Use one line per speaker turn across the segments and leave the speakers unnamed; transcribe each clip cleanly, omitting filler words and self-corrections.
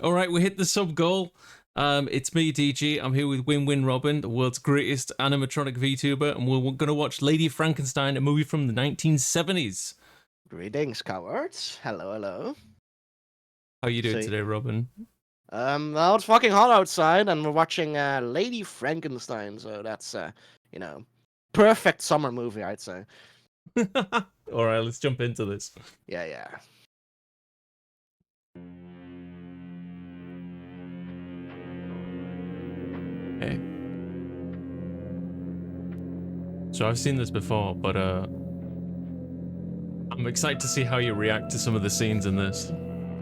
All right, we hit the sub goal. It's me, DG. I'm here with WinWinRobin, the world's greatest animatronic VTuber, and we're going to watch Lady Frankenstein, a movie from the 1970s.
Greetings, cowards. Hello, hello.
How you doing today, Robin?
Well, it's fucking hot outside, and we're watching Lady Frankenstein, so that's, perfect summer movie, I'd say.
All right, let's jump into this.
Yeah.
Okay. So I've seen this before, but I'm excited to see how you react to some of the scenes in this.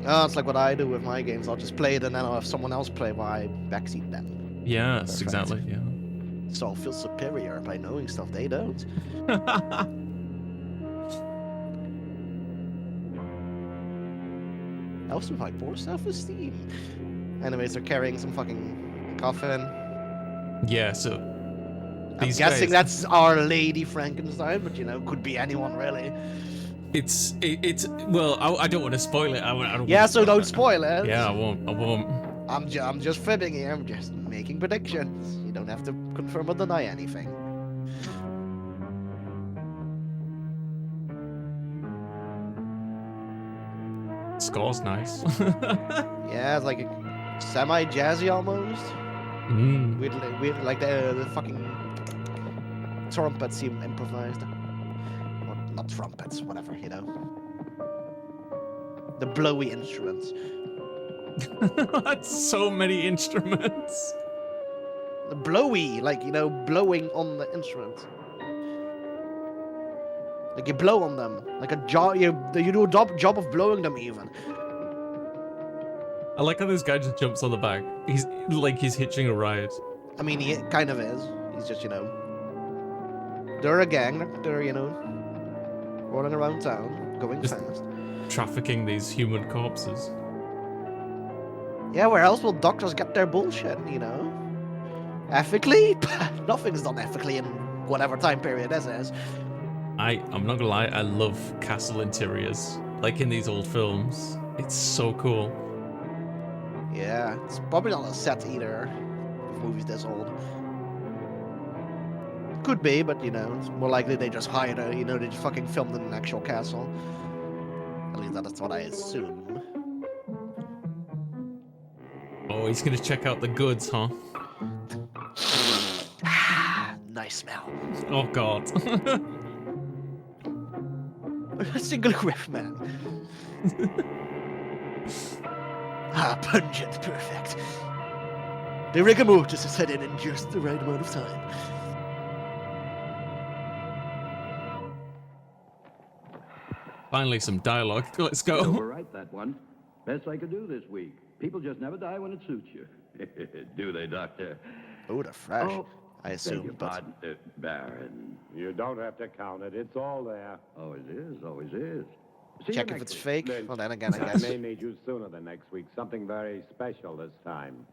Oh, it's like what I do with my games. I'll just play it, and then I'll have someone else play while I backseat them.
Yes, exactly, yeah.
So I'll feel superior by knowing stuff they don't. Helps with my poor self-esteem. Anyways, they're carrying some fucking coffin.
Yeah, so
I'm guessing that's Our Lady Frankenstein, but could be anyone really.
It's well, I don't want to spoil it. I don't
yeah, so don't spoil it.
Yeah, I won't.
I'm just fibbing here. I'm just making predictions. You don't have to confirm or deny anything.
Score's nice.
Yeah, it's like semi-jazzy almost. Weird, like the fucking trumpets seem improvised. Or not trumpets, whatever, The blowy instruments.
That's so many instruments.
The blowy, like, blowing on the instruments. Like you blow on them, like a job. You do a job of blowing them even.
I like how this guy just jumps on the back. He's hitching a ride.
I mean, he kind of is. He's just they're a gang. They're running around town, going fast,
trafficking these human corpses.
Yeah, where else will doctors get their bullshit? Ethically? Nothing's done ethically in whatever time period this is.
I'm not gonna lie, I love castle interiors. Like in these old films. It's so cool.
Yeah, it's probably not a set either. If movies this old. Could be, but it's more likely they just hired a, they just fucking filmed in an actual castle. At least that's what I assume.
Oh, he's gonna check out the goods, huh?
Nice smell.
Oh god.
A single whiff, man. Pungent, perfect. The rigor mortis is set in just the right amount of time.
Finally, some dialogue. Let's go.
Overwrite that one. Best I could do this week. People just never die when it suits you. Do they, Doctor?
Oh, they're fresh.
Oh,
I assume.
Beg your pardon, Baron.
You don't have to count it. It's all there.
Always is. Always is.
Check if it's fake. Well, then again, I
I
guess.
may need you sooner than next week. Something very special this time.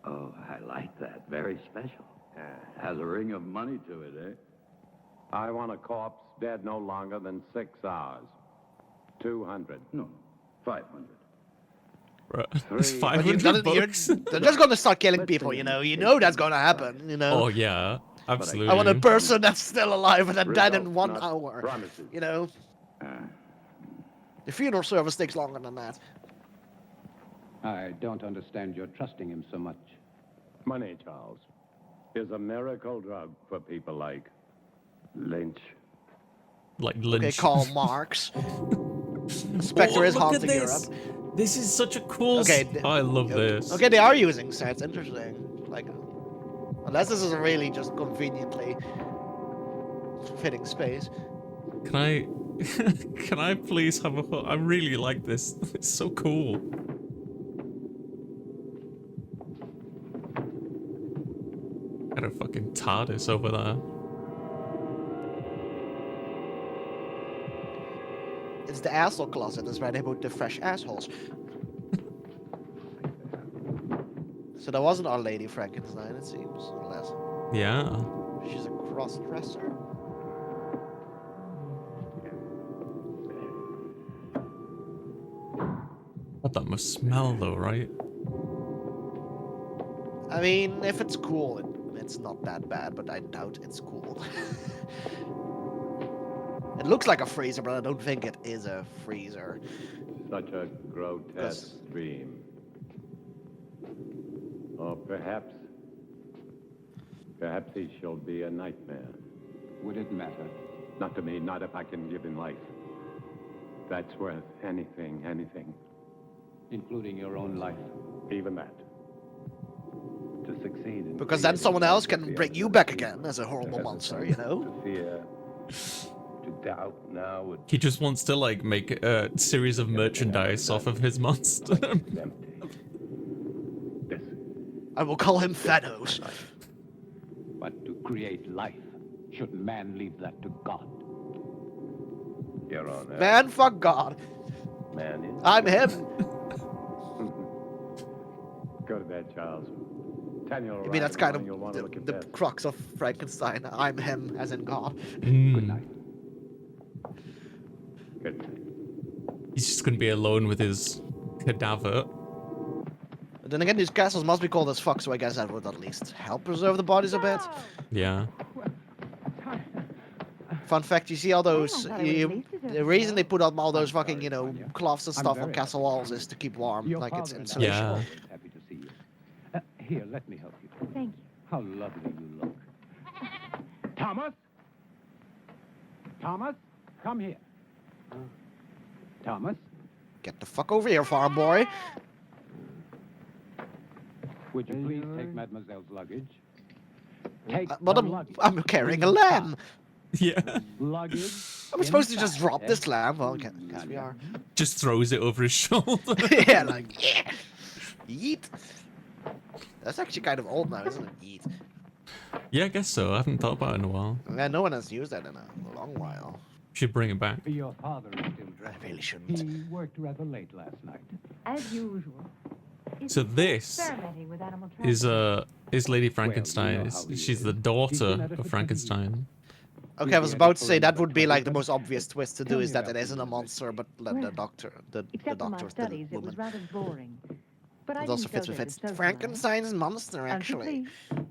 Oh, I like that. Very special. Has a ring of money to it, eh?
I want a corpse dead no longer than 6 hours. 200.
No, 500.
It's
Three.
500 bucks.
They're just going to start killing people, You know that's going to happen,
Oh, yeah. Absolutely.
I want a person that's still alive and then dead in 1
not
hour.
promises.
The funeral service takes longer than that.
I don't understand your trusting him so much.
Money, Charles, is a miracle drug for people like Lynch.
Like Lynch.
Okay, Karl Marx. Spectre is haunting Europe.
This is such a cool...
Okay,
I love this.
Okay, they are using sets. Interesting. Like, unless this is a really just conveniently fitting space.
Can I please have a... I really like this. It's so cool. Got a fucking TARDIS over there.
It's the asshole closet. That's where they put the fresh assholes. So that wasn't Our Lady Frankenstein, it seems, unless
Yeah.
she's a cross-dresser.
What that must smell though, right?
I mean, if it's cool, it's not that bad, but I doubt it's cool. It looks like a freezer, but I don't think it is a freezer.
Such a grotesque dream. Or perhaps he shall be a nightmare.
Would it matter?
Not to me, not if I can give him life. That's worth anything.
Including your own life.
Even that. To succeed in
Because then
creating
someone else can
fantasy
bring
as
you
a
back
machine,
again as a horrible
to
monster,
hesitate,
you know?
To fear, to doubt now would
He just wants to like make a series of merchandise off of his monster.
place is empty. This
I will call him Thanos.
But to create life, should man leave that to God?
Your Honor.
Man, fuck God.
Man is.
I'm him.
Go to bed, Charles. Daniel,
I mean, that's kind of the crux of Frankenstein. I'm him, as in God.
Good night.
Good night.
He's just gonna be alone with his cadaver.
But then again, these castles must be cold as fuck, so I guess that would at least help preserve the bodies a bit.
Yeah.
Fun fact, you see all those... the reason they put up all those fucking, you know, cloths and stuff on
very
castle walls is to keep warm.
Your
Like, it's
father and I
insulation.
Yeah.
are happy to see you. Here, let me help you.
Thank you.
How lovely you look. Thomas? Thomas, come here. Thomas,
Get the fuck over here, farm boy.
would you please take Mademoiselle's luggage? Take
But
the luggage.
I'm carrying a lamb.
Yeah.
Luggage.
Are we supposed to just
inside,
drop
eh?
this lamb? Well, guess we are.
Just throws it over his shoulder.
Yeah, like, yeah. Yeet. That's actually kind of old now, isn't it? Yeet.
Yeah, I guess so. I haven't thought about it in a while.
Yeah, no one has used that in a long while.
Should bring it back.
Your father is still
I
dressed.
really shouldn't.
He worked rather late last night.
As usual.
So this
Experimenting with animal
is
trafficking.
Lady Frankenstein.
know how he
She's
is.
the
He's
daughter
been at it
of
for
Frankenstein.
Okay, I was about to say that would be like the most obvious twist to do is that it isn't a monster, but the doctor, the
Except for my
doctor's the
studies, it was
woman.
rather boring. But I
It also
didn't go
fits with
there to
its
socialize.
Frankenstein's monster,
As you
actually.
please.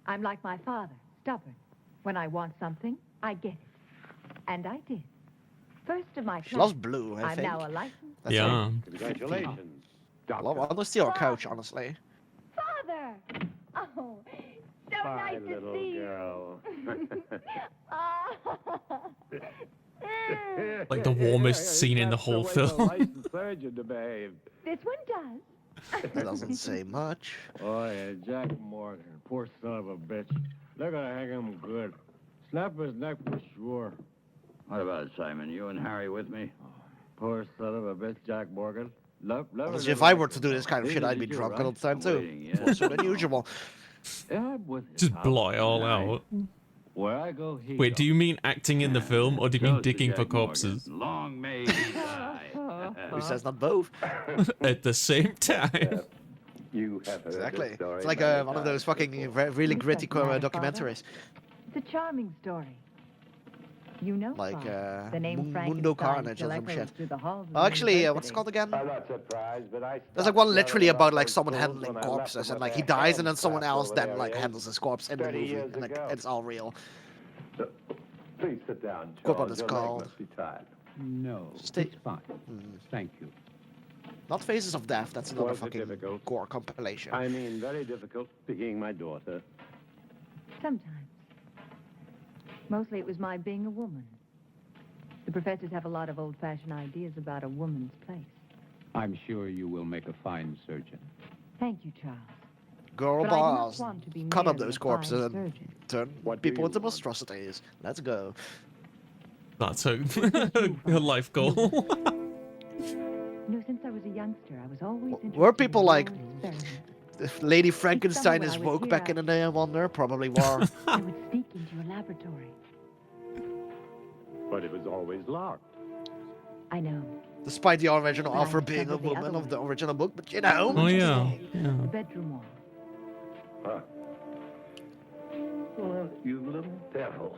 I'm like my father, stubborn. When I want something, I get it. And I did. First of my
She loves
class,
blue, I
I'm
think.
now a licensed
That's
Yeah.
right.
Congratulations,
I
Doctor.
want to steal her couch, honestly.
father. Oh, so
Bye,
nice to
little
see
girl.
you.
Like the warmest scene in the whole film.
Licensed surgeon to behave.
This one does.
It doesn't say much.
Oh, yeah, Jack Morgan. Poor son of a bitch. They're gonna hang him good. Snap his neck for sure.
What about it, Simon? You and Harry with me?
Poor son of a bitch, Jack Morgan. Love
Honestly, if I were to do this kind of shit, I'd be drunk all the time, too.
Waiting, yeah.
More so than usual.
Yeah, I'm with you.
Just
pal.
blot it all
Nice.
out.
Where I go, he
Wait, do you mean acting in the film, or do you mean
Toast to
digging for
Jack Morgan.
corpses
Long may he die.
Who says not both?
at the same time?
You have heard
Exactly.
this story
It's like
many
one of those
times
fucking
before.
really
This
gritty
doesn't matter, Father.
documentaries.
It's a charming story. You know,
Like,
Father, the name
Mundo
Frankenstein
Carnage
still
or some
echoes
shit.
through the halls of
Oh,
the
actually, what's it
university.
called again?
I'm not surprised, but I
There's like one
stopped
literally
gathering
about
up
like
those
someone
fools
handling
when I left
corpses
them
and
with
like he
their
dies and then
hands
someone
clapped
else
over
then
their
like
ears
handles his corpse in the
30
movie
years
and like
ago.
it's all real.
Please sit down,
What
Charles.
it's
Your
called?
leg must be tired.
No,
Stay-
it's fine. Thank you.
Not Faces of Death, that's another
Was it
fucking
difficult?
gore compilation.
I mean, very difficult being my daughter.
Sometimes. Mostly it was my being a woman. The professors have a lot of old-fashioned ideas about a woman's place.
I'm sure you will make a fine surgeon.
Thank you, Charles.
Girl
But I do not
boss,
want to be
cut up
merely
those
a
corpses
fine
and
surgeon.
turn
What do
people
you
into
want?
monstrosities. Let's go.
That's her, her life goal.
You know, since I was a youngster, I was always interested
Were people
in
like-
wild experiments.
If Lady Frankenstein
somewhere
is
I would
woke
hear
back in the day, I wonder. Probably were.
I would sneak into your laboratory.
But it was always locked.
I know.
Despite the original
But I
offer being a
discovered the
woman
other
of the
one.
original book, but you know.
Oh
just
yeah,
saying.
yeah.
The bedroom wall.
Huh. Well, you little devil.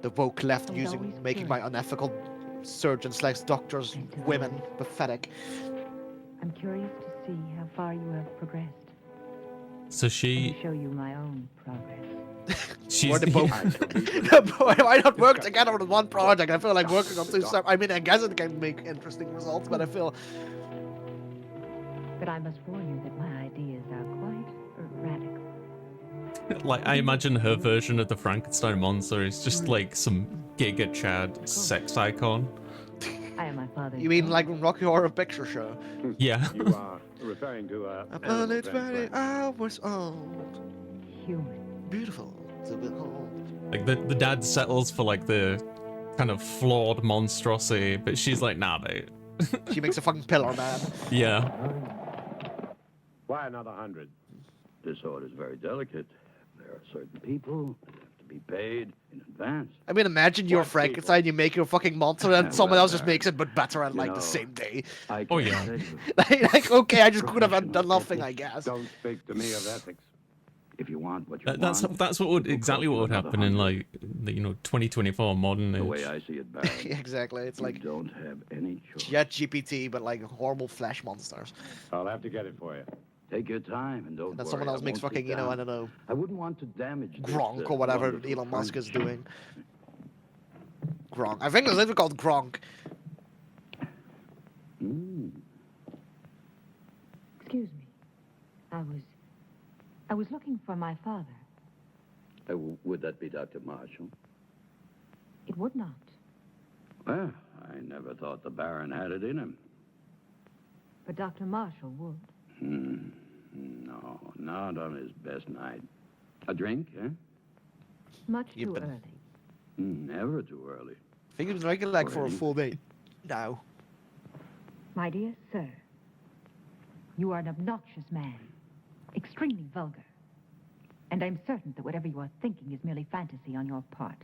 The woke left
I was
using
always
making my
curious.
unethical surgeons slash doctors
Until I
women
was-
pathetic.
I'm curious to see how far you have progressed.
So
To
she
show you my own progress.
she's
Or the both. Why not work together on one project? I feel like working on two separate. I mean, I guess it can make interesting results, but I feel
But I must warn you that my ideas are quite radical.
like I imagine her version of the Frankenstein monster is just like some Giga Chad sex icon.
I am my father's
you mean
daughter.
like Rocky Horror Picture Show?
Yeah.
You are referring to
Upon it 20 hours old,
human.
beautiful to behold.
Like the dad settles for like the kind of flawed monstrosity, but she's like, nah, mate.
She makes a fucking pillar, man.
Yeah.
Why another 100?
This order's very delicate. There are certain people that have to be paid in advance.
I mean, imagine you're
What
Frankenstein, you make your fucking monster, and someone
Well,
else just makes it, but better at
you
like
know,
the same day.
I
Oh,
can't
yeah.
tell you.
like, okay, I just could have done nothing, I guess.
Don't speak to me of ethics.
If you want what you
That's
want,
what would
it'll
exactly
cost
what
you
would
another
happen in
100.
like the 2024 modern
The way
age.
I see it, Baron,
Exactly, it's
you
like
don't have any choice.
Jet GPT, but like horrible flesh monsters.
I'll have to get it for you.
Take your time and don't
And then
worry.
someone else
I
makes
won't
fucking,
sit down.
I don't know,
I wouldn't want to damage this,
Gronk or whatever
wonderful
Elon Musk is
friendship.
doing. Gronk. I think it's literally called Gronk.
Mm.
Excuse me. I was looking for my father.
Would that be Dr. Marshall?
It would not.
Well, I never thought the Baron had it in him.
But Dr. Marshall would.
No, not on his best night. A drink, eh?
Much
You've
too
been-
early.
Never too early.
I think it was drinking like for a full day. No.
My dear sir, you are an obnoxious man, extremely vulgar. And I'm certain that whatever you are thinking is merely fantasy on your part.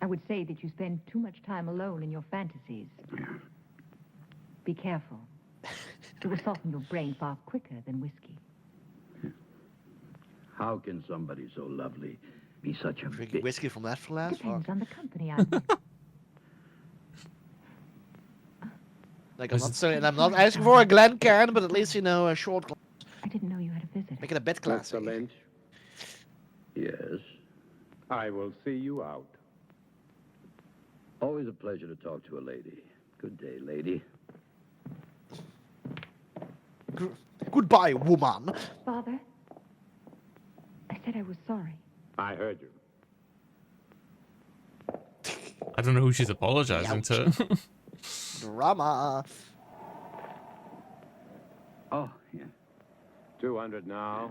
I would say that you spend too much time alone in your fantasies. Be careful. It will soften your brain far quicker than whiskey.
How can somebody so lovely be such a
Drinking
bitch?
whiskey from that flask?
Depends on the company I'm with.
Like, I'm not saying, I'm not asking for a Glencairn, but at least, a short glass.
I didn't know you had a visitor.
Make it a bit classy.
Mr. Lynch,
Yes.
I will see you out.
Always a pleasure to talk to a lady. Good day, lady.
Goodbye, woman.
Father, I said I was sorry.
I heard you.
I don't know who she's apologizing to.
Drama.
Oh, yeah.
200 now.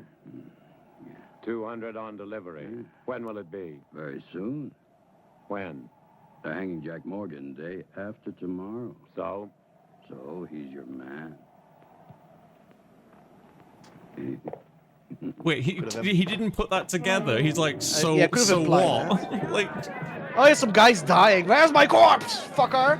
200 on delivery. When will it be?
Very soon.
When?
The hanging Jack Morgan day after tomorrow.
So?
So he's your man.
Wait, he didn't put that together. He's like, so
yeah, could've
so
implied
what? Like,
Oh, there's some guys dying. Where's my corpse, fucker?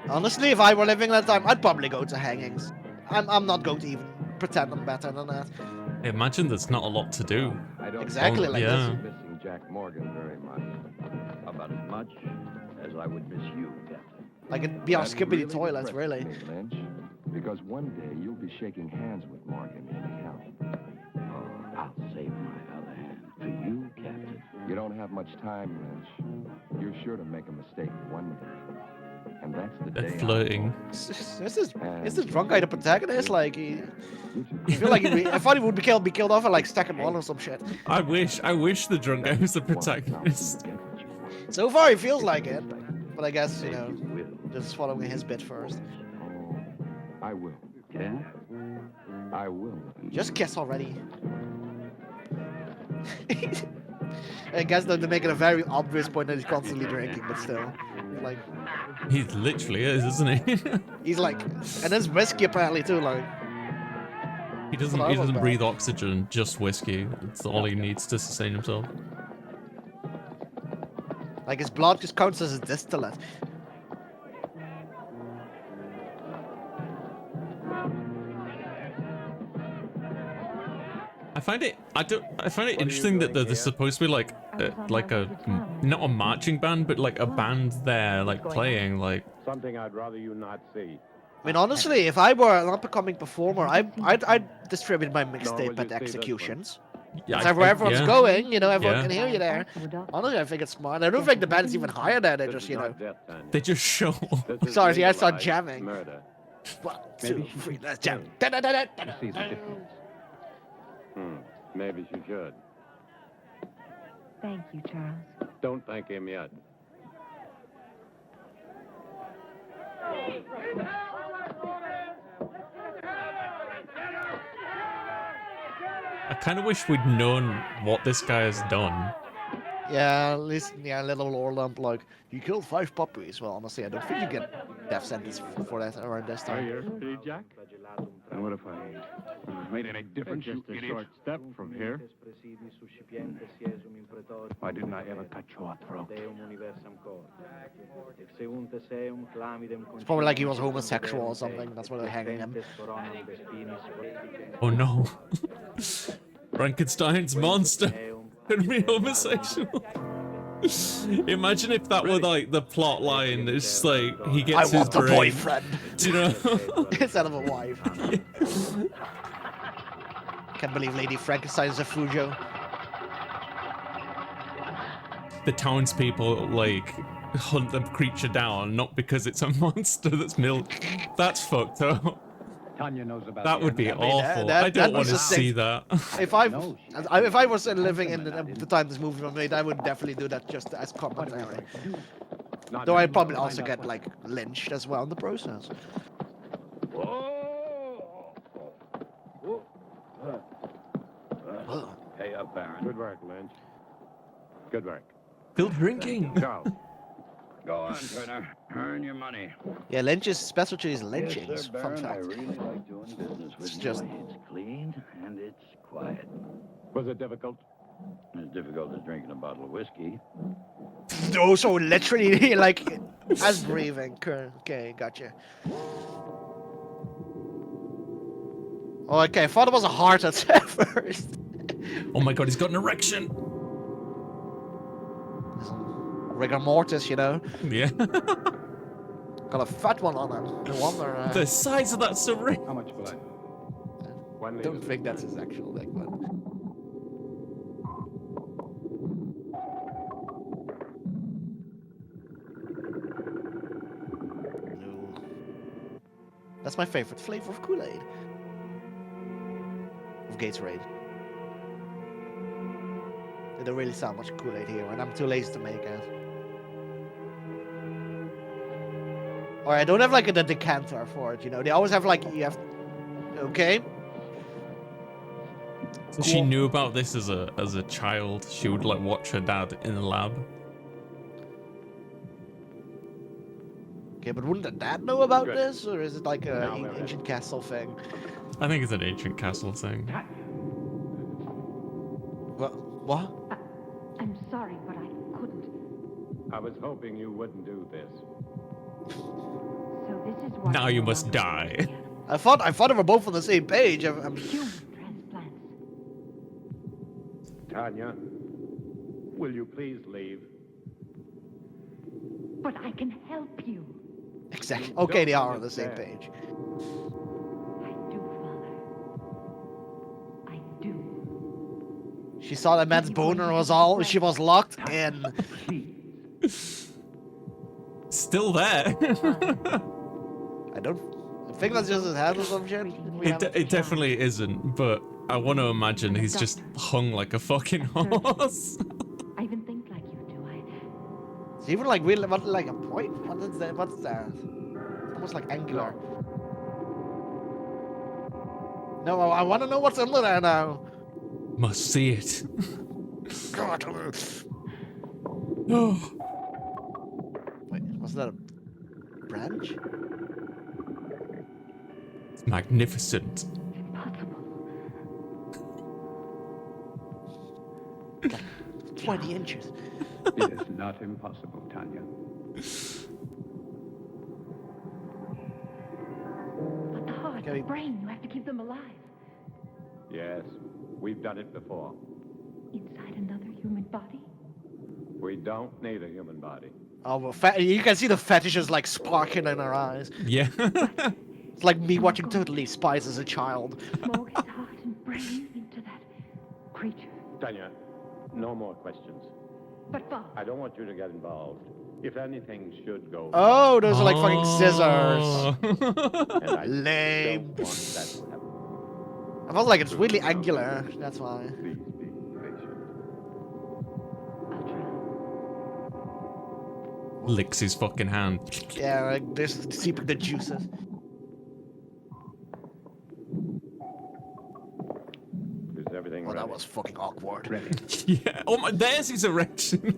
Honestly, if I were living that time, I'd probably go to hangings. I'm not going to even pretend I'm better than that.
imagine there's not a lot to do.
I don't
Exactly like
yeah.
this.
missing Jack Morgan very much.
About as much as I would miss you, Captain.
I could be on
That
skipping
really
toilets,
depresses
really.
me, Lynch, because one day you'll be shaking hands with Morgan in hell.
Oh, I'll save my other hand for you, Captain.
You don't have much time, Lynch. You're sure to make a mistake one day. And that's the
They're
day.
flirting.
Is this drunk guy the protagonist? Like, I feel like I thought he would be killed off at like second one or some shit.
I wish the drunk guy was the protagonist.
So far, he feels like it. But I guess,
You will.
just following his bit first.
Oh, I will.
Yeah?
I will.
Just kiss already. I guess they're making a very obvious point that he's constantly drinking, but still. Like,
He literally is, isn't he?
he's like, and there's whiskey apparently too, like.
He doesn't breathe oxygen, just whiskey. It's all he needs to sustain himself.
Like his blood just counts as a distillate.
find it interesting that there's supposed to be like not a marching band, but like a band there like playing like.
Something I'd rather you not see.
I mean, honestly, if I were an up-and-coming performer, I'd distribute my
will
mixtape
you
at
see this
executions.
Yeah,
That's where everyone's going, you know, everyone
Yeah.
can hear you there. Honestly, I think it's smart. I don't think the band's even higher there. They just, you know.
They just show.
This is
Sorry, see, I start
legalized
jamming.
Murder.
1, 2, 3, let's jam.
See the difference.
Maybe she should.
Thank you, Charles.
Don't thank him yet.
I kind of wish we'd known what this guy has done.
Yeah, at least, yeah, little lore lump like, you killed 5 puppies. Well, honestly, I don't think you get death sentence for that around this time.
Hey, Jack?
And what if I made any difference,
Just
you
a
idiot?
short step from here.
Why didn't I ever cut your throat?
It's probably like he was homosexual or something. That's why they're hanging him.
Oh no. Frankenstein's monster. Could be homosexual. Imagine if that were like the plot line. It's just like he
I
gets his
want a
brain.
boyfriend
Do you know?
instead of a wife. Can't believe Lady Frankenstein is a Fujo.
The townspeople like hunt the creature down, not because it's a monster that's milk. That's fucked up.
Tanya knows about
That
the
would be
animal.
awful.
that-
I don't
that
want
was
to
the thing.
see that.
If I was living in the time this movie was made, I would definitely do that just as commentary. Though I'd probably also get like lynched as well in the process.
Hey up, Baron.
Good work, Lynch. Good work.
Still drinking.
Charles.
Go on, Turner. Earn your money.
Yeah, Lynch's specialty is lynchings.
Yes, sir,
Fun
Baron. I
fact.
really like doing business with
It's
you.
just-
It's clean and it's quiet.
Was it difficult?
As difficult as drinking a bottle of whiskey.
Oh, so literally like as breathing. Okay, gotcha. Oh, okay, I thought it was a heart at first.
Oh my god, he's got an erection.
Rigor mortis, you know.
Yeah.
Got a fat one on him. No wonder.
The size of that syringe.
How much blood?
One
I don't
liter.
think that's his actual leg, but. No. That's my favorite flavor of Kool-Aid. Of Gatorade. They don't really sell much Kool-Aid here, and I'm too lazy to make it. Or I don't have like a decanter for it, you know. They always have like you have. Okay.
So she knew about this as a child. She would like watch her dad in the lab.
Okay, but wouldn't the dad know about
Good.
this, or is it like a
Now we're ready.
ancient castle thing?
I think it's an ancient castle thing.
What?
I'm sorry, but I couldn't.
I was hoping you wouldn't do this.
So this is why
Now you
no
must
longer
die.
want the animal.
I thought we were both on the same page. I'm
Human transplants.
Tanya, will you please leave?
But I can help you.
exactly
You
okay. They
don't
are on the same
understand.
page.
I do, Father. I do.
She saw that man's boner was all. She was locked in.
Still there.
I think that's just his head or some shit. We haven't-
It definitely isn't, but I want to imagine he's just hung like a fucking horse.
I even think like you do.
It's even like really, what, like a point? What is that? What's that? Almost like angular. No, I want to know what's under there now.
Must see it.
God.
Oh.
Wait, was that a branch?
It's magnificent.
Impossible.
20 inches.
It is not impossible, Tanya.
But the heart,
Okay.
the brain, you have to keep them alive.
Yes, We've done it before.
Inside another human body?
We don't need a human body.
Oh, well, you can see the fetishes like sparking in her eyes.
Yeah.
It's like me watching Totally Spies as a child.
Smoke his heart and brain into that creature.
Tanya, no more questions.
But Father,
I don't want you to get involved. If anything should go
Oh, those are like fucking scissors.
Oh.
and I
Lame.
don't want that to happen.
I felt like it's really angular, that's why.
Please be patient.
I'll try.
Licks his fucking hand.
Yeah, like this seeping the juices.
Is everything
Oh,
ready?
that was fucking awkward.
Yeah. Oh my, there's his erection.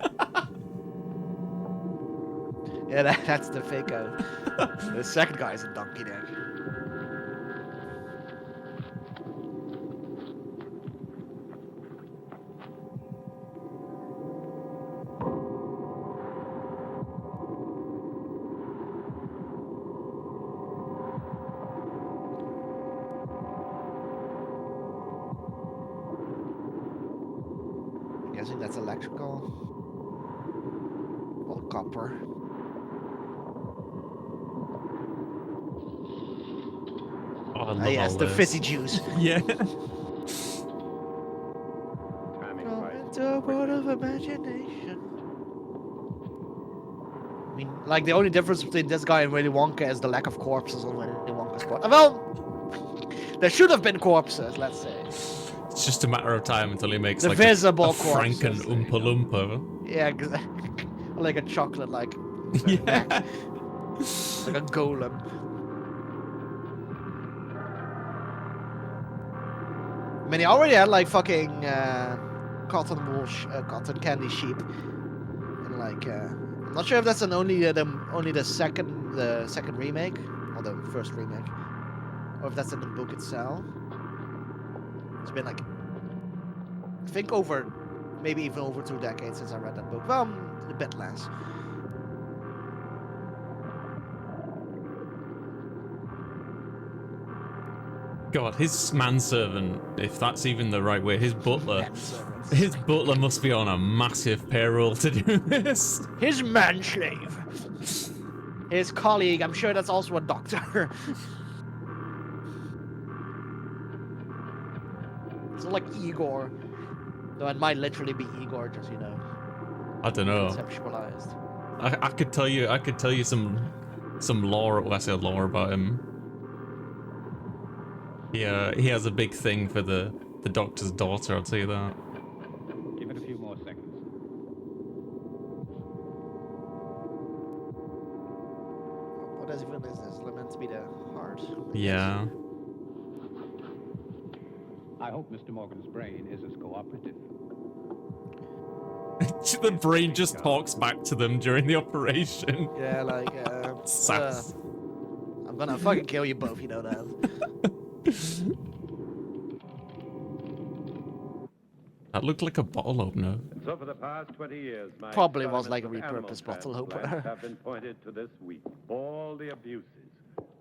Yeah, that's the fake out. The second guy is a donkey dick. I'm guessing that's electrical. Or copper.
Oh, I love
Ah, yes,
all
the
this.
fizzy juice.
Yeah.
Timing
From
right.
into a world of imagination. I mean, like, the only difference between this guy and Willy Wonka is the lack of corpses on Willy Wonka's part. Well, there should have been corpses, let's say.
It's just a matter of time until he makes
The
like
visible
a Franken
corpses.
Oompa Loompa.
Yeah, like a chocolate, like,
Yeah.
neck. Like a golem. I mean, he already had, like, fucking, cotton candy sheep. And, like, I'm not sure if that's only the second remake, or the first remake, or if that's in the book itself. It's been like, I think maybe even over 2 decades since I read that book. Well, a bit less.
God, his manservant, if that's even the right word, his butler.
Manservants.
His butler must be on a massive payroll to do this.
His manslave. His colleague, I'm sure that's also a doctor. So like Igor. Though it might literally be Igor, just, you know,
I don't know.
conceptualized.
I could tell you some lore. Well, I say lore about him. Yeah, he has a big thing for the doctor's daughter. I'll tell you that.
Give it a few more seconds.
What even is this? Meant to be the heart.
Yeah.
I hope Mr. Morgan's brain is as cooperative.
The brain just talks back to them during the operation.
Yeah, like,
Sass.
I'm gonna fucking kill you both, you know that.
That looked like a bottle opener.
And so for the past 20 years, my
Probably was like a
experiments with
repurposed bottle
animal
opener.
transplants have been pointed to this week. All the abuses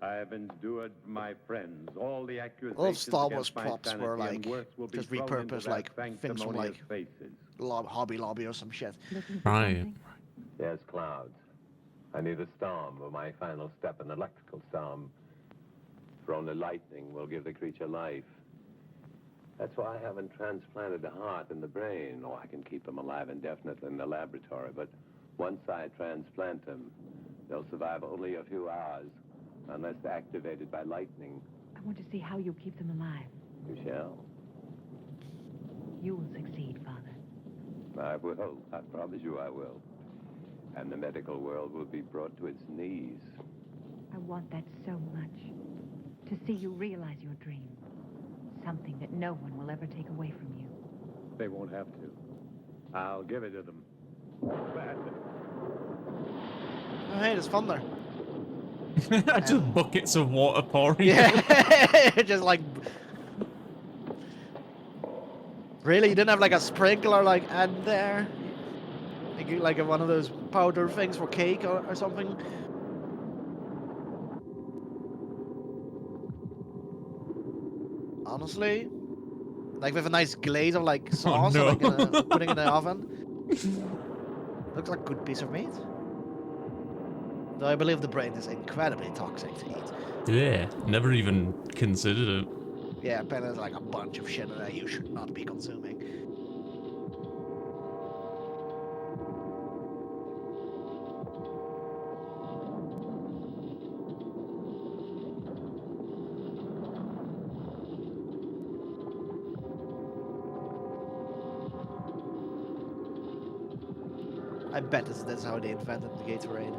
I have endured from my friends, all the accusations
All of Star Wars
against my
props were,
sanity, and
like,
worse will be
just
thrown into
repurposed,
their
like, things from,
sanctimonious
like,
faces.
Hobby Lobby or some shit.
looking for
Right.
something?
Yes, clouds. I need a storm for my final step, an electrical storm. For only lightning will give the creature life. That's why I haven't transplanted the heart and the brain. Oh, I can keep them alive indefinitely in the laboratory, but once I transplant them, they'll survive only a few hours, unless activated by lightning.
I want to see how you keep them alive.
You shall.
You will succeed, Father.
I will. I promise you I will. And the medical world will be brought to its knees.
I want that so much. To see you realize your dream. Something that no one will ever take away from you.
They won't have to. I'll give it to them.
Oh, hey, there's thunder.
Just buckets of water pouring.
Yeah, just like. Really, you didn't have like a sprinkler like and there, like one of those powder things for cake or something. Honestly, Like with a nice glaze of like sauce,
no.
or like putting it in the oven. Looks like a good piece of meat. Though I believe the brain is incredibly toxic to eat.
Yeah, never even considered it.
Yeah, but there's like a bunch of shit that you should not be consuming. I bet this is how they invented the Gatorade.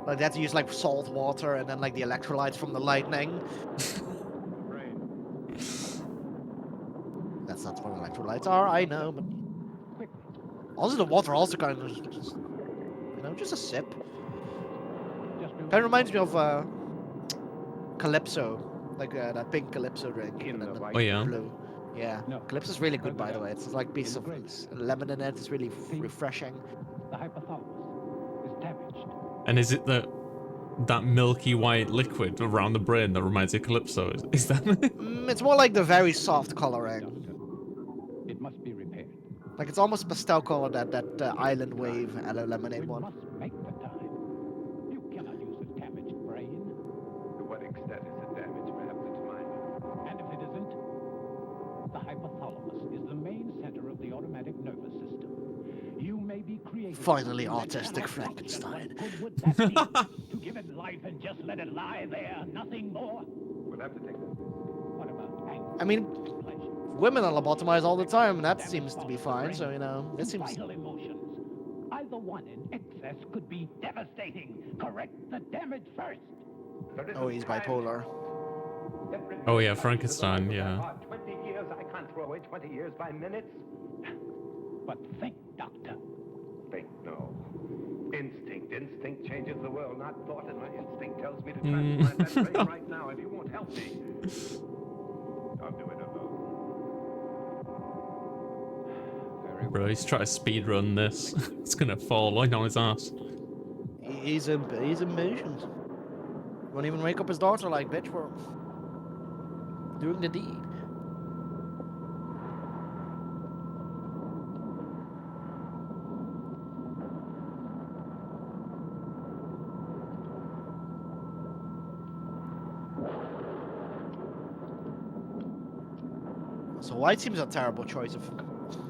Like they had to use like salt water and then like the electrolytes from the lightning. That's not what electrolytes are, I know, but also the water also kind of just, you know, just a sip. Kind of reminds me of Calypso, like that pink Calypso drink. And then the
Oh yeah.
blue. Yeah,
No.
Calypso's really good, by the way. It's like a piece of lemon in it. It's really refreshing.
The hypothalamus is damaged.
And is it that milky white liquid around the brain that reminds you of Calypso? Is that it?
It's more like the very soft coloring.
Doctor, it must be repaired.
Like it's almost pastel color that Island Wave and a lemonade
We
one.
must make the time. You cannot use a damaged brain.
To what extent is it damaged? Perhaps it's minor.
And if it isn't, the hypothalamus is the main center of the automatic nervous system. You may be creating
Finally,
something that
autistic
cannot
Frankenstein.
function. What good would that be? To give it life and just let it lie there, nothing more?
We'll have to take that.
What about anger?
I mean,
Pleasure?
women are lobotomized all the time, and that seems to be fine. So you know, this seems.
Vital emotions. Either one in excess could be devastating. Correct the damage first.
Oh, he's bipolar.
Oh yeah, Frankenstein. Yeah.
20 years, I can't throw away 20 years by minutes.
But think, Doctor.
Think, no. Instinct changes the world, not thought, and my instinct tells me to transplant that brain right now, and you won't help me. I'll do it alone.
Bro, he's trying to speed run this. It's gonna fall right on his ass.
He's impatient. Won't even wake up his daughter like, bitch, we're doing the deed. So white seems a terrible choice of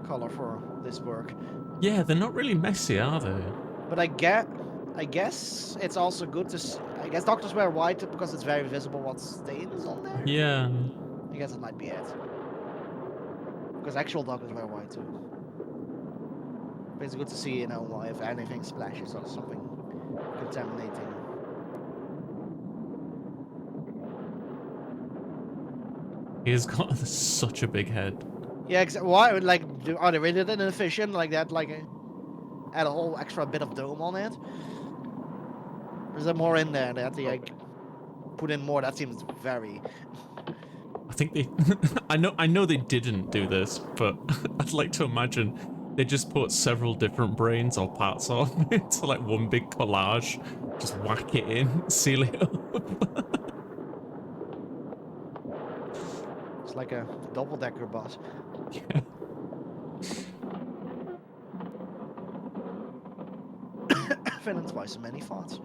color for this work.
Yeah, they're not really messy, are they?
But I guess it's also good to. I guess doctors wear white because it's very visible what stains on there.
Yeah.
I guess it might be it. Because actual doctors wear white too. But it's good to see, you know, if anything splashes or something contaminating.
He's got such a big head.
Yeah, why? Like, are they really that inefficient like that? Like, add a whole extra bit of dome on it? Or is there more in there that they like put in more? That seems very.
I think they. I know they didn't do this, but I'd like to imagine they just put several different brains or parts on into like one big collage. Just whack it in, seal it up.
It's like a double-decker bus.
Yeah.
Feeling twice as many thoughts.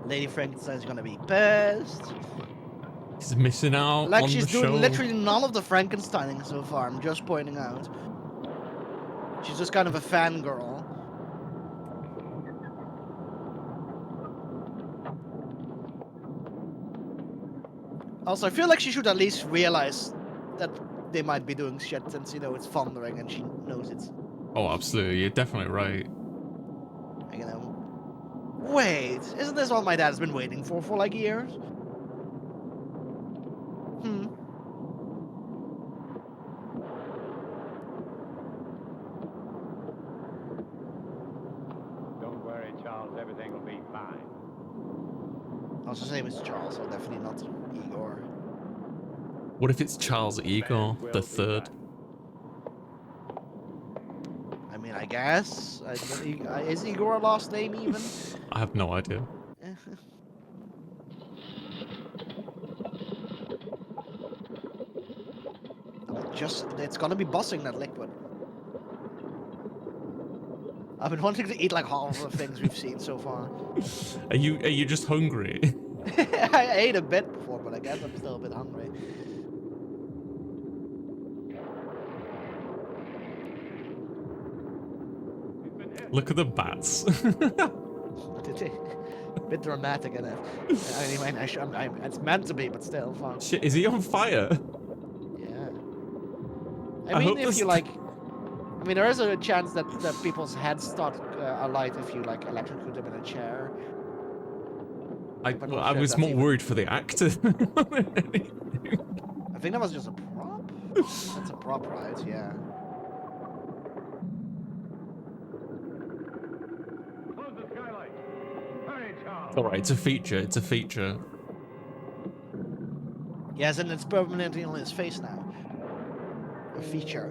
Lady Frankenstein's gonna be pissed.
He's missing out
Like
on
she's
the
doing
show.
literally none of the Frankensteining so far, I'm just pointing out. She's just kind of a fangirl. Also, I feel like she should at least realize that they might be doing shit since, you know, it's thundering and she knows it's,
Oh, absolutely. You're definitely right.
you know. Wait, isn't this what my dad's been waiting for like years?
Don't worry, Charles. Everything will be fine.
Also, same as Charles, so definitely not Igor.
What if it's Charles Igor the third?
I mean, I guess. Is Igor a last name even?
I have no idea.
It's gonna be bossing that liquid. I've been wanting to eat like half of the things we've seen so far.
Are you just hungry?
I ate a bit before, but I guess I'm still a bit hungry.
Look at the bats.
Bit dramatic in it. Anyway, it's meant to be, but still, fun.
Shit, is he on fire?
Yeah.
I
I mean,
hope
if
this-
you like, I mean, there is a chance that people's heads start alight if you like electrocute them in a chair.
I
But
well,
not
I
sure
was
that's
more
even-
worried for the actor. than anything.
I think that was just a prop. That's a prop, right? Yeah.
Close the skylight. Hurry, Charles.
All right, it's a feature. It's a feature.
Yes, and it's permanently on his face now. A feature.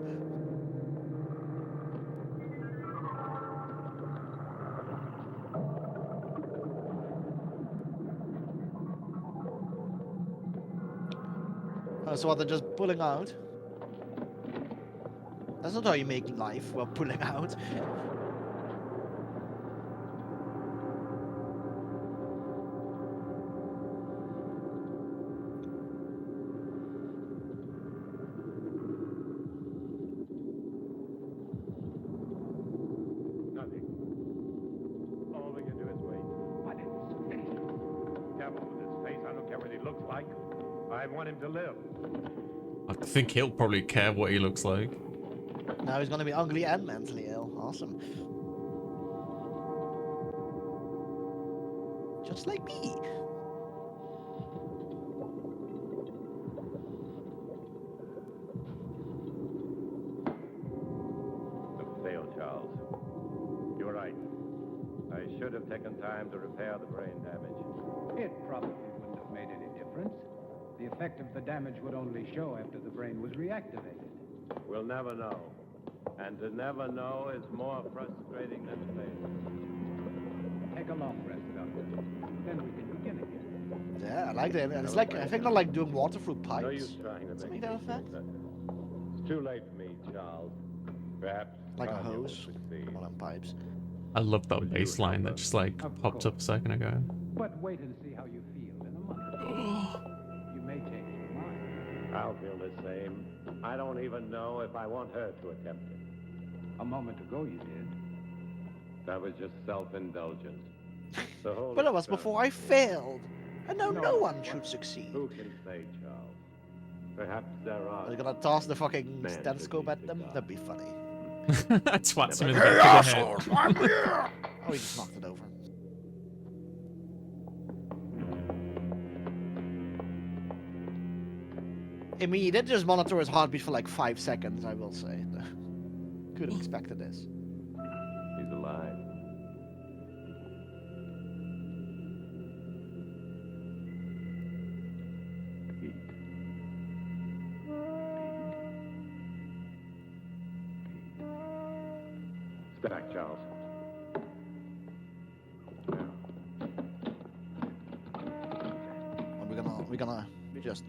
So what, they're just pulling out? That's not how you make life, well, pulling out.
Nothing. All we can do is wait.
But
Careful with his face. I don't care what he looks like. I want him to live.
I think he'll probably care what he looks like.
Now he's gonna be ugly and mentally ill. Awesome. Just like me.
Look, fail, Charles. You're right. I should have taken time to repair the brain damage.
it probably wouldn't have made any difference. The effect of the damage would only show after the brain was reactivated.
We'll never know. And to never know is more frustrating than failure.
Take a long rest, Doctor. Then we can begin again.
Yeah, I like that. And it's like, I think they're like doing water through
No
pipes.
use trying to
Something
make
to that
it.
effect?
It's too late for me, Charles. Perhaps
Like a
time you will
hose.
succeed.
One on pipes.
I love that
Would you
bass line that
remember?
just like
Of
popped up a second ago.
But wait and see how you feel in a month. You may change your mind.
I'll feel the same. I don't even know if I want her to attempt it.
A moment ago you did.
That was just self-indulgence. The whole
But it was before I failed. And now no
No.
one should succeed.
Who can say, Charles? Perhaps there are.
Are you gonna toss the fucking
Man,
stethoscope at them?
should be
That'd be funny.
Twats him in the back of the head.
I'm here! Oh, he just knocked it over. I mean, he did just monitor his heartbeat for like 5 seconds, I will say. Could have expected this.
He's alive. Heat.
Step back, Charles.
And we're gonna just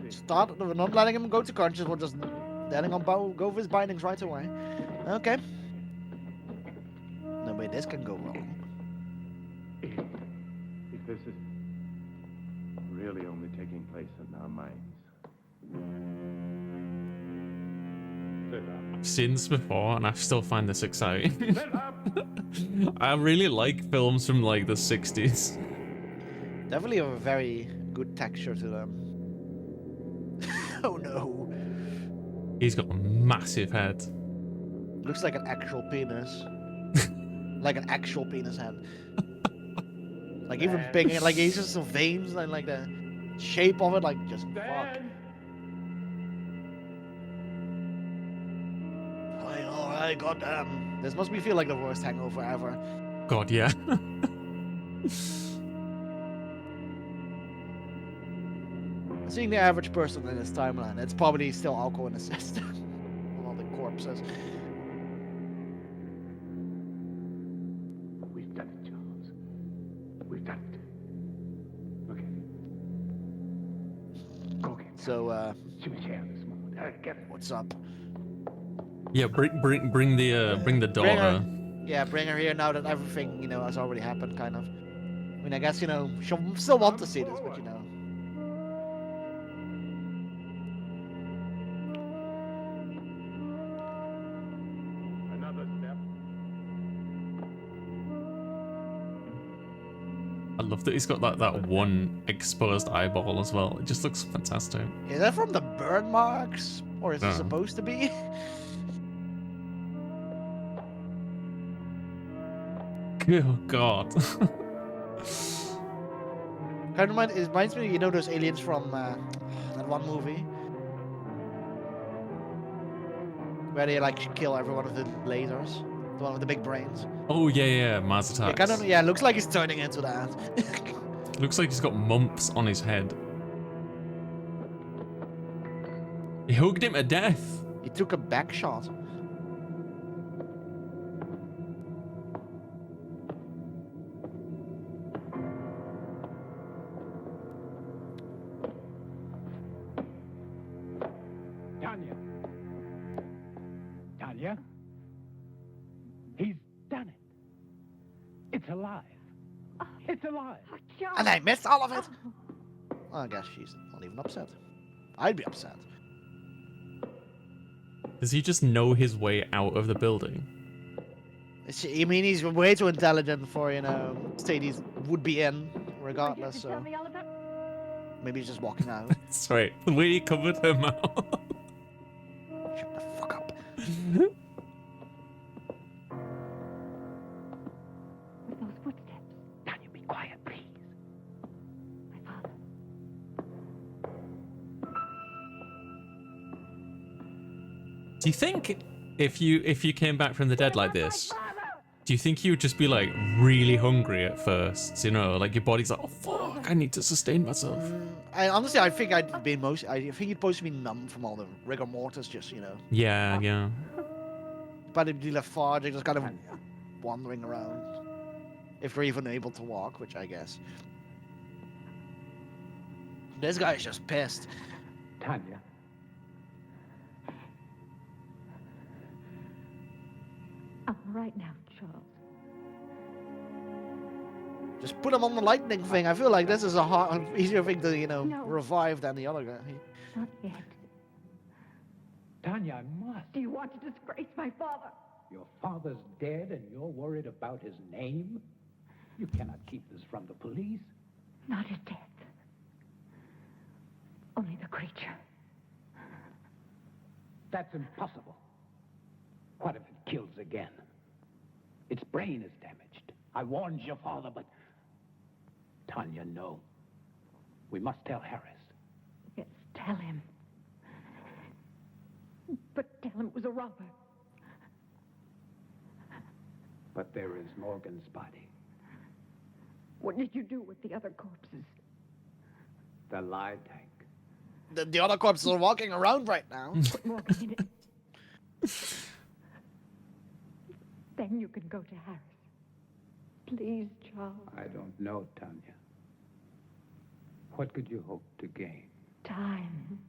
start. We're not letting him go to conscious. We're just letting him go over his bindings right away. Okay. No way this can go wrong.
If this is really only taking place in our minds. Sit down.
I've seen this before and I still find this exciting.
Sit up!
I really like films from like the 60s.
Definitely have a very good texture to them. Oh no.
He's got a massive head.
Looks like an actual penis. Like an actual penis head. Like even big, like he's just some veins and like the shape of it, like just fuck.
Dan!
Alright, goddamn. This must be feel like the worst hangover ever.
God, yeah.
It's Seeing the average person in this timeline, it's probably still alcohol in the system. All the corpses.
We've done it, Charles. We've done it. Okay. Go get
So,
She was here this morning. Get it.
what's up?
Yeah, bring the
Bring
daughter.
her, yeah, bring her here now that everything, has already happened, kind of. I mean, I guess, she'll still want to see this, but,
Another step.
I love that he's got that one exposed eyeball as well. It just looks fantastic.
Is that from the burn marks? Or is it
No.
supposed to be?
Oh God.
It reminds me, those aliens from that one movie where they like kill everyone with the lasers, the one with the big brains.
Oh yeah, Mars Attacks.
It looks like he's turning into that.
Looks like he's got mumps on his head. He hugged him to death.
He took a back shot.
Tanya? He's done it. It's alive. It's alive.
Oh, Charles.
And I missed all of it. Well, I guess she's not even upset. I'd be upset.
Does he just know his way out of the building?
I mean, he's way too intelligent for, state he would be in,
You
regardless,
to
so
tell me all about...
maybe he's just walking out.
Sorry, the way he covered her mouth.
Shut the fuck up.
With those footsteps.
Tanya, be quiet, please.
My father.
Do you think if you came back from the dead like this, do you think you would just be like really hungry at first? Like your body's like, oh fuck, I need to sustain myself.
Honestly, I think I think you'd supposed to be numb from all the rigor mortis, just,
Yeah.
But it'd be lethargic, just kind of wandering around. If they're even able to walk, which I guess. This guy's just pissed.
Tanya.
I'm all right now, Charles.
Just put him on the lightning thing. I feel like this is a easier thing to,
No.
revive than the other guy.
Not yet.
Tanya, I must.
Do you want to disgrace my father?
Your father's dead and you're worried about his name? You cannot keep this from the police.
Not his death. Only the creature.
That's impossible. What if it kills again? Its brain is damaged. I warned your father, but... Tanya, no. We must tell Harris.
Yes, tell him. But tell him it was a robber.
But there is Morgan's body.
What did you do with the other corpses?
The lie tank.
The other corpses are walking around right now.
Put Morgan in it. Then you can go to Harris. Please, Charles.
I don't know, Tanya. What could you hope to gain?
Time.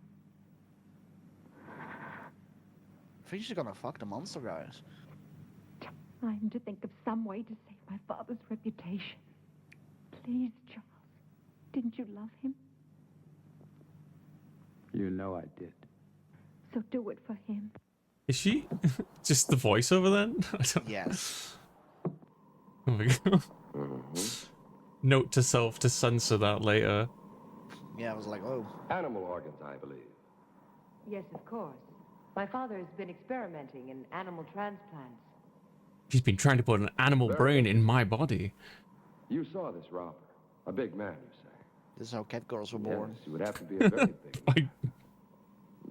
I think she's gonna fuck the monster guys.
Time to think of some way to save my father's reputation. Please, Charles. Didn't you love him?
You know I did.
So do it for him.
Is she just the voiceover then? I don't...
Yes.
Oh my god. Note to self to censor that later.
Yeah, I was like, oh.
Animal organs, I believe.
Yes, of course. My father has been experimenting in animal transplants.
He's been trying to put an animal brain in my body.
You saw this robber. A big man, you say?
This is how cat girls were born.
Yes, he would have to be a very big man.
Like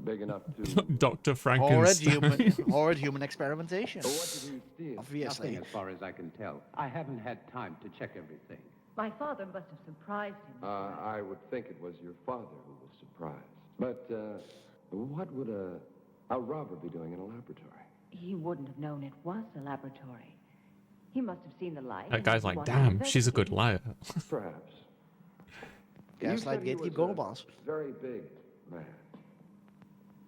Big enough to...
Dr. Frankenstein.
Horrid human experimentation.
What did he steal?
Obviously.
Nothing as far as I can tell. I haven't had time to check everything.
My father must have surprised him.
I would think it was your father who was
surprised. But what would a robber be doing in a laboratory?
He wouldn't have known it was a laboratory. He must have seen the light.
That
and
guy's
he
like,
wanted to
damn, she's a good
investigate.
liar.
Perhaps.
Gaslight,
You said he
gatekeep,
was
go
a
boss.
Very big man.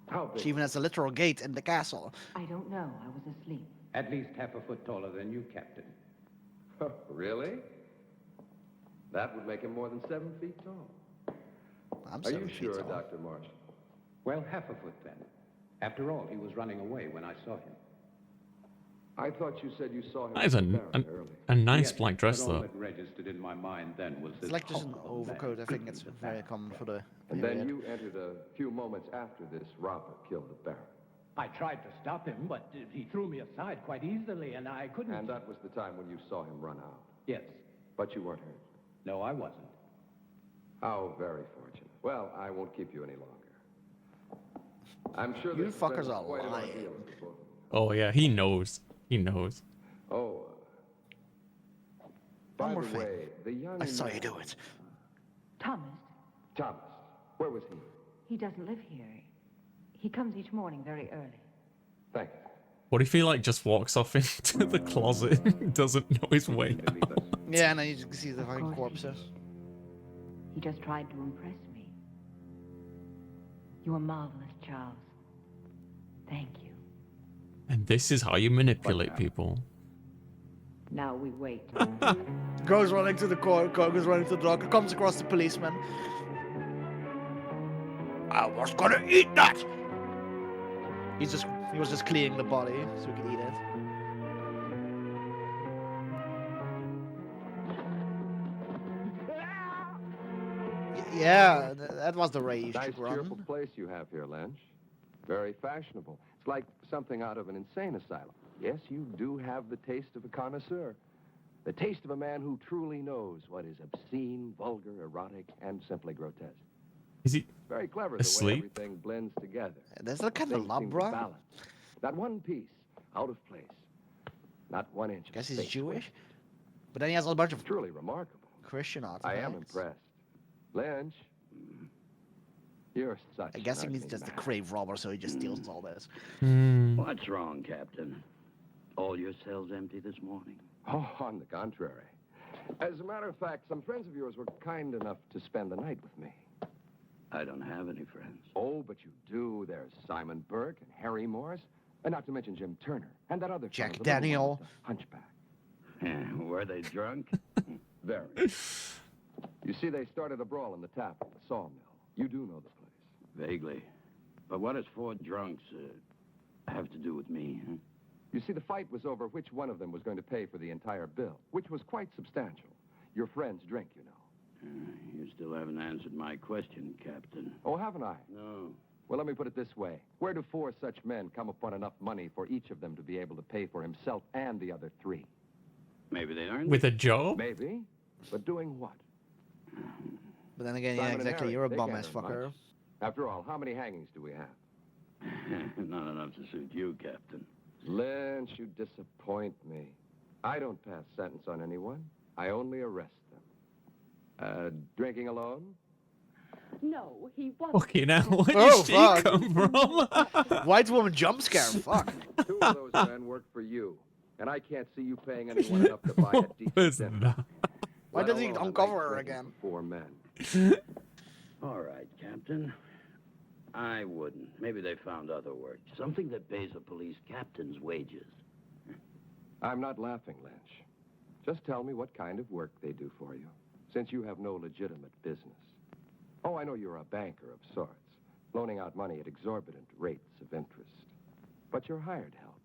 How big?
She even has a literal gate in the castle.
I don't know. I was asleep.
At least half a foot taller than you, Captain.
Really? That would make him more than 7 feet tall.
I'm
Are
7
you
feet
sure,
tall.
Dr. Marshall?
Well, half a foot then. After all, he was running away when I saw him.
I thought you said you saw him
That is a,
at the Baron early.
a nice
Yes,
black dress,
but all
though.
that registered in my mind then was
It's
this
like just an
hulk of a man
overcoat. I think
creeping
it's
the
very
baron.
common for the
And
period.
then you entered a few moments after this robber killed the Baron.
I tried to stop him, but he threw me aside quite easily, and I couldn't...
And that was the time when you saw him run out.
Yes.
But you weren't hurt.
No, I wasn't.
How very fortunate. Well, I won't keep you any longer. I'm sure
You
this has
fuckers
been
are
quite an
lying.
ordeal for both.
Oh, yeah, he knows. He knows.
Oh,
One
by
more
the
thing.
way, the young
I saw you
man-
do it.
Thomas,
Thomas, where was he?
he doesn't live here. He comes each morning very early.
Thank you.
What if he, like, just walks off into the closet and doesn't know his way out?
Yeah, and then you just see the
Of
fucking
course he
corpses.
did. He just tried to impress me. You are marvelous, Charles. Thank you.
And this is how you manipulate people.
Now we wait.
Goes running to the court, goes running to the dock, comes across the policeman. I was gonna eat that! He was just cleaning the body so he could eat it. Yeah, that was the way you
Nice,
should run.
cheerful place you have here, Lynch. Very fashionable. It's like something out of an insane asylum. Yes, you do have the taste of a connoisseur. The taste of a man who truly knows what is obscene, vulgar, erotic, and simply grotesque.
Is he
Very clever the way
asleep?
everything blends together.
There's a kind of
Things seem to
labra.
balance. Not one piece out of place. Not 1 inch. of
Guess he's
space
Jewish.
wasted.
But then he has a bunch of
Truly remarkable.
Christian
I
artifacts.
am impressed. Lynch, you're such
I guess he
an
means
ugly
just the
man.
crave robber, so he just steals all this.
What's wrong, Captain? All your cells empty this morning?
Oh, on the contrary. As a matter of fact, some friends of yours were kind enough to spend the night with me.
I don't have any friends.
Oh, but you do. There's Simon Burke and Harry Morris, and not to mention Jim Turner, and that other
Jack
fellow, the little
Daniel.
one with the hunchback.
Were they drunk?
Very. You see, they started a brawl in the tap at the sawmill. You do know the place.
Vaguely. But what does 4 drunks have to do with me, huh?
You see, the fight was over which one of them was going to pay for the entire bill, which was quite substantial. Your friend's drink, you know.
You still haven't answered my question, Captain.
Oh, haven't I?
No.
Well, let me put it this way. Where do 4 such men come upon enough money for each of them to be able to pay for himself and the other 3?
Maybe they earned
with a job?
Maybe. But doing what?
But then again, yeah,
Simon and
exactly.
Harry,
You're a
they
bum
can't
ass
earn
fucker.
much. After all, how many hangings do we have?
it. Not enough to suit you, Captain.
Lynch, you disappoint me. I don't pass sentence on anyone. I only arrest them. Drinking alone?
No, he wasn't.
Okay, now where
Oh,
did she
fuck.
come from?
White woman jump scare. Fuck.
2 of those men work for you. And I can't see you paying anyone enough to buy a
What
decent
was
dinner.
that?
Why
Let
does he
alone a
uncover
night
her
drinking
again?
for 4 men.
All right, Captain. I wouldn't. Maybe they found other work. Something that pays a police captain's wages.
I'm not laughing, Lynch. Just tell me what kind of work they do for you, since you have no legitimate business. Oh, I know you're a banker of sorts, loaning out money at exorbitant rates of interest. But you're hired help.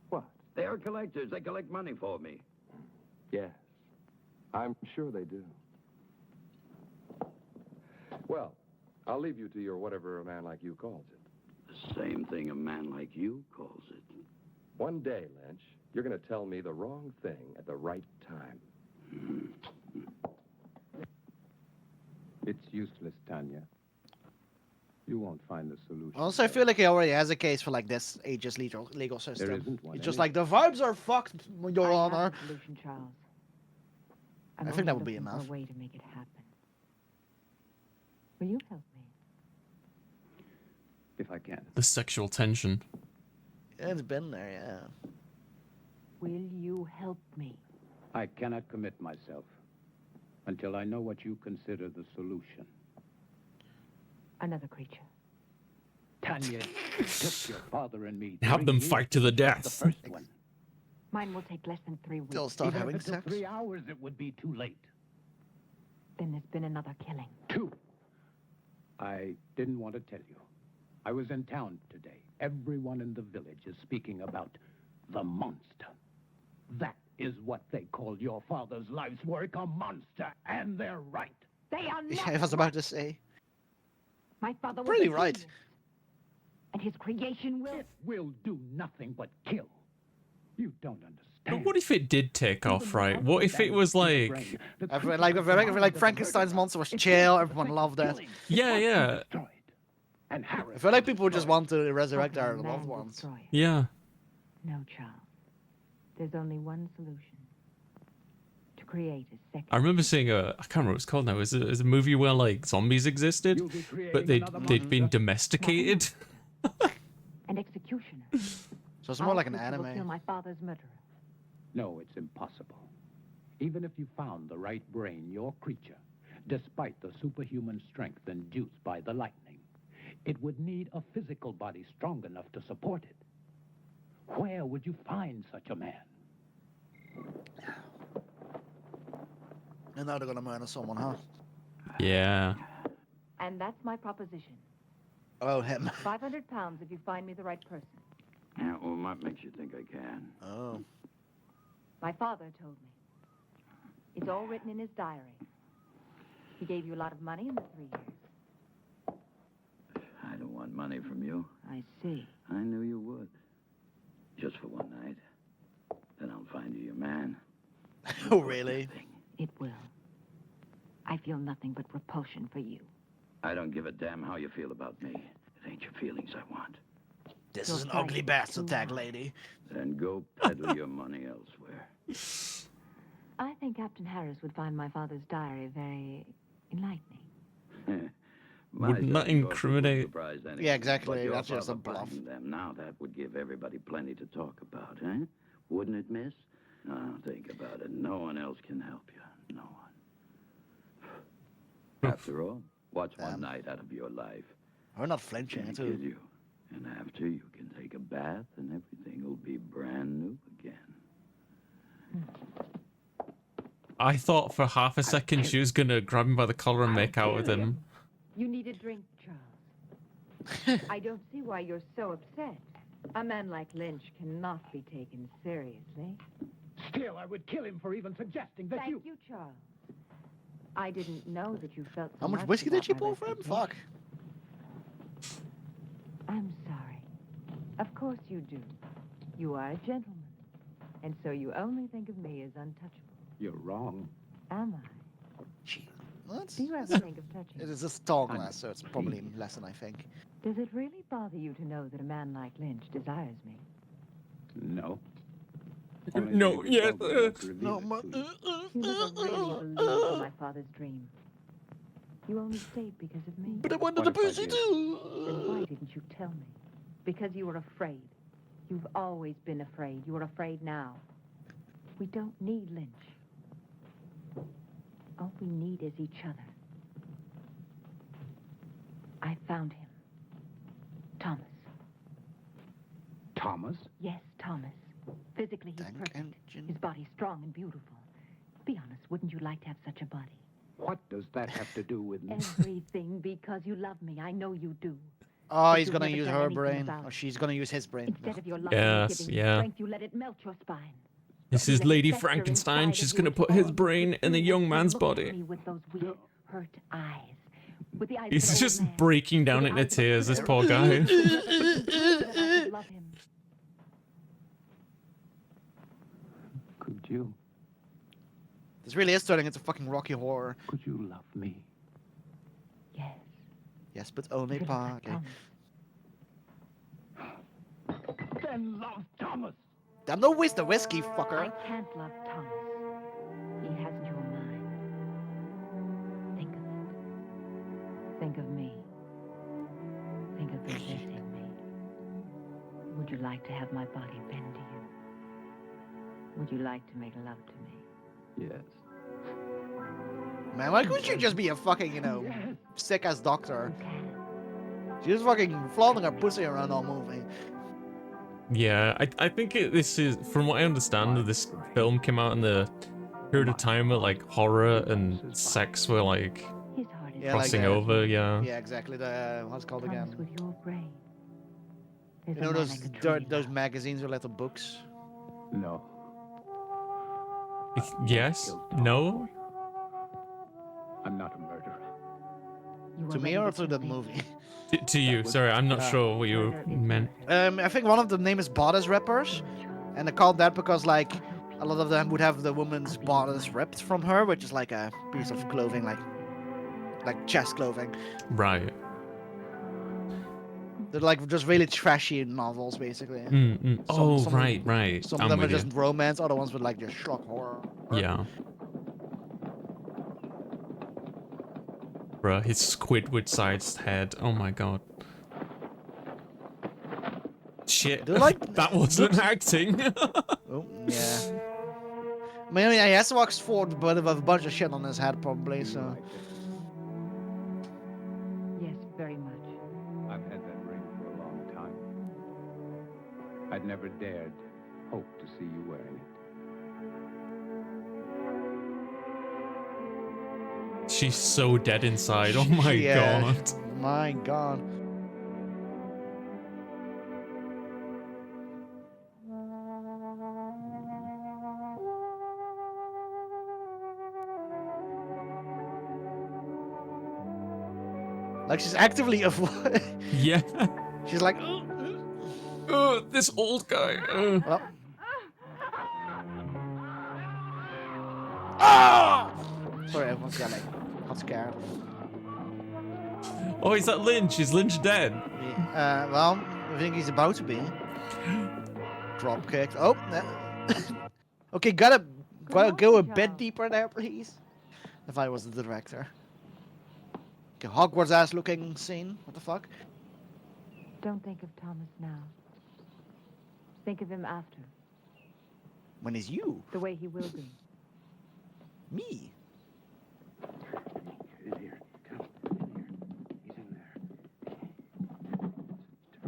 What?
They are collectors. They collect money for me.
Yes, I'm sure they do. Well, I'll leave you to your whatever a man like you calls it.
The same thing a man like you calls it.
One day, Lynch, you're going to tell me the wrong thing at the right time.
It's useless, Tanya. You won't find the solution.
Also, I feel like he already has a case for like this ageist legal system.
There isn't one
It's just
anyway.
like the vibes are fucked, Your
I
Honor.
have the solution, Charles. I'm
I think
only
that would be
looking for
enough.
a way to make it happen. Will you help me?
I can.
The sexual tension.
It's been there, yeah.
Will you help me?
I cannot commit myself until I know what you consider the solution.
Another creature.
Tanya, it took your father and me
Have
3
them
years
fight to the
get the
death.
first one.
Mine will take less than 3 weeks.
They'll start
Even
having
if it took
sex.
3 hours, it would be too late.
Then there's been another killing.
2. I didn't want to tell you. I was in town today. Everyone in the village is speaking about the monster. That is what they call your father's life's work, a monster, and they're right.
They are not.
Yeah, I was about to say.
My father was
Pretty
a
right.
genius, and his creation will.
It will do nothing but kill. You don't understand.
But what if it did take off, right? What if it was like...
Like Frankenstein's monster was chill, everyone loved that.
Yeah.
I feel like people just want to resurrect our loved ones.
Yeah.
No, Charles. There's only one solution. To create a second.
I remember seeing I can't remember what it's called now. It was a movie where like zombies existed, but they'd been domesticated.
An executioner.
So it's more like an
Our creature will
anime.
kill my father's murderer.
No, it's impossible. Even if you found the right brain, your creature, despite the superhuman strength induced by the lightning, it would need a physical body strong enough to support it. Where would you find such a man?
And now they're gonna murder someone, huh?
Yeah.
And that's my proposition.
Oh, him.
500 pounds if you find me the right person.
Yeah, well, what makes you think I can?
Oh.
My father told me. It's all written in his diary. He gave you a lot of money in the 3 years.
I don't want money from you.
I see.
I knew you would. Just for one night. Then I'll find you your man.
Oh, really?
It will. I feel nothing but repulsion for you.
I don't give a damn how you feel about me. It ain't your feelings I want.
This is an ugly bastard tag, lady.
Then go peddle your money elsewhere.
I think Captain Harris would find my father's diary very enlightening.
Wouldn't that incriminate?
Yeah, exactly. That's just a bluff.
Them. Now that would give everybody plenty to talk about, eh? Wouldn't it, miss? Now, think about it. No one else can help you. No one. After all, what's one night out of your life?
We're not flinching at all.
Kill you. And after, you can take a bath and everything will be brand new again.
I thought for half a second she was gonna grab him by the collar and make out with him.
You need a drink, Charles. I don't see why you're so upset. A man like Lynch cannot be taken seriously.
Still, I would kill him for even suggesting that
Thank you, Charles. I didn't know that you felt so
How much
much
whiskey
about
did you
my
pour for him? Fuck.
I'm sorry. Of course you do. You are a gentleman. And so you only think of me as untouchable.
You're wrong.
Am I?
Gee, what?
Do you ever think of touching
It
me?
is a tall glass, so it's probably less than I think.
Does it really bother you to know that a man like Lynch desires me?
No.
No, yes.
No,
You never really believed in my father's dream. You only stayed because of me.
But I wanted the pussy
Then
too.
why didn't you tell me? Because you were afraid. You've always been afraid. You are afraid now. We don't need Lynch. All we need is each other. I found him. Thomas.
Thomas?
Yes, Thomas. Physically, he's perfect. His body's strong and beautiful. Be honest, wouldn't you like to have such a body?
What does that have to do with me?
Everything, because you love me. I know you do.
Oh,
But
he's
you've
gonna
never
use
done
her
anything
brain.
about
Or
it.
she's gonna use his brain.
Instead of your love
Yes,
giving
yeah.
strength, you let it melt your spine.
This
You
is
let it
Lady
fester
Frankenstein.
inside
She's
of you
gonna
until
put his
all you
brain in the
do
young
is
man's
look at
body.
me with those weak, hurt eyes. With the eyes of
He's
an old
just
man.
breaking down
With the
into
eyes of a
tears, this
cripple.
poor guy.
That I could love him.
Could you?
This really is turning into fucking Rocky Horror.
Could you love me?
Yes.
Yes, but only
Should have
partly.
Thomas.
Then love Thomas.
Damn, don't waste the whiskey,
I
fucker.
can't love Thomas. He hasn't your mind. Think of it. Think of me. Think of possessing me. Would you like to have my body bend to you? Would you like to make love to me?
Yes.
Man, why couldn't you just be a fucking, sick ass doctor?
You can.
She was fucking flaunting her pussy around all movie.
Yeah, I think this is, from what I understand, this film came out in the period of time where like horror and sex were like
His heart is
Yeah,
crossing
like,
over. Yeah.
Yeah, exactly. The what's it called
Thomas,
again?
with your brain. There's
You
a
know
man
those
I could truly
those
love.
magazines with little books.
No.
Yes. No.
I'm not a murderer.
You are
To me
ready
or to the
convince
movie?
me.
To you. Sorry, I'm not sure what you meant.
I think one of them name is bodice rippers, and they called that because like a lot of them would have the woman's bodice ripped from her, which is like a piece of clothing, like chest clothing.
Right.
They're like just really trashy novels, basically.
Oh,
some-
right.
Some
I'm
of them are
with you.
just romance, other ones with like just shock horror.
Yeah. Bruh, his Squidward-sized head. Oh my god. Shit.
Do you like-
That wasn't acting.
Oh, yeah. I mean, he has to walk forward with a bunch of shit on his head, probably, so.
Yes, very much.
I've had that ring for a long time. I'd never dared hope to see you wearing it.
She's so dead inside. Oh my
Yeah.
god.
My god. Like she's actively avoid.
Yeah.
She's like,
This old guy.
well. Ah! Sorry, everyone's got scared.
Oh, is that Lynch? Is Lynch dead?
Well, I think he's about to be. Drop kicked. Oh, okay, gotta go a bit deeper there, please. If I was the director. Okay, Hogwarts ass looking scene. What the fuck?
Don't think of Thomas now. Think of him after.
When is you?
The way he will be.
Me?
Get in here. Come. He's in there.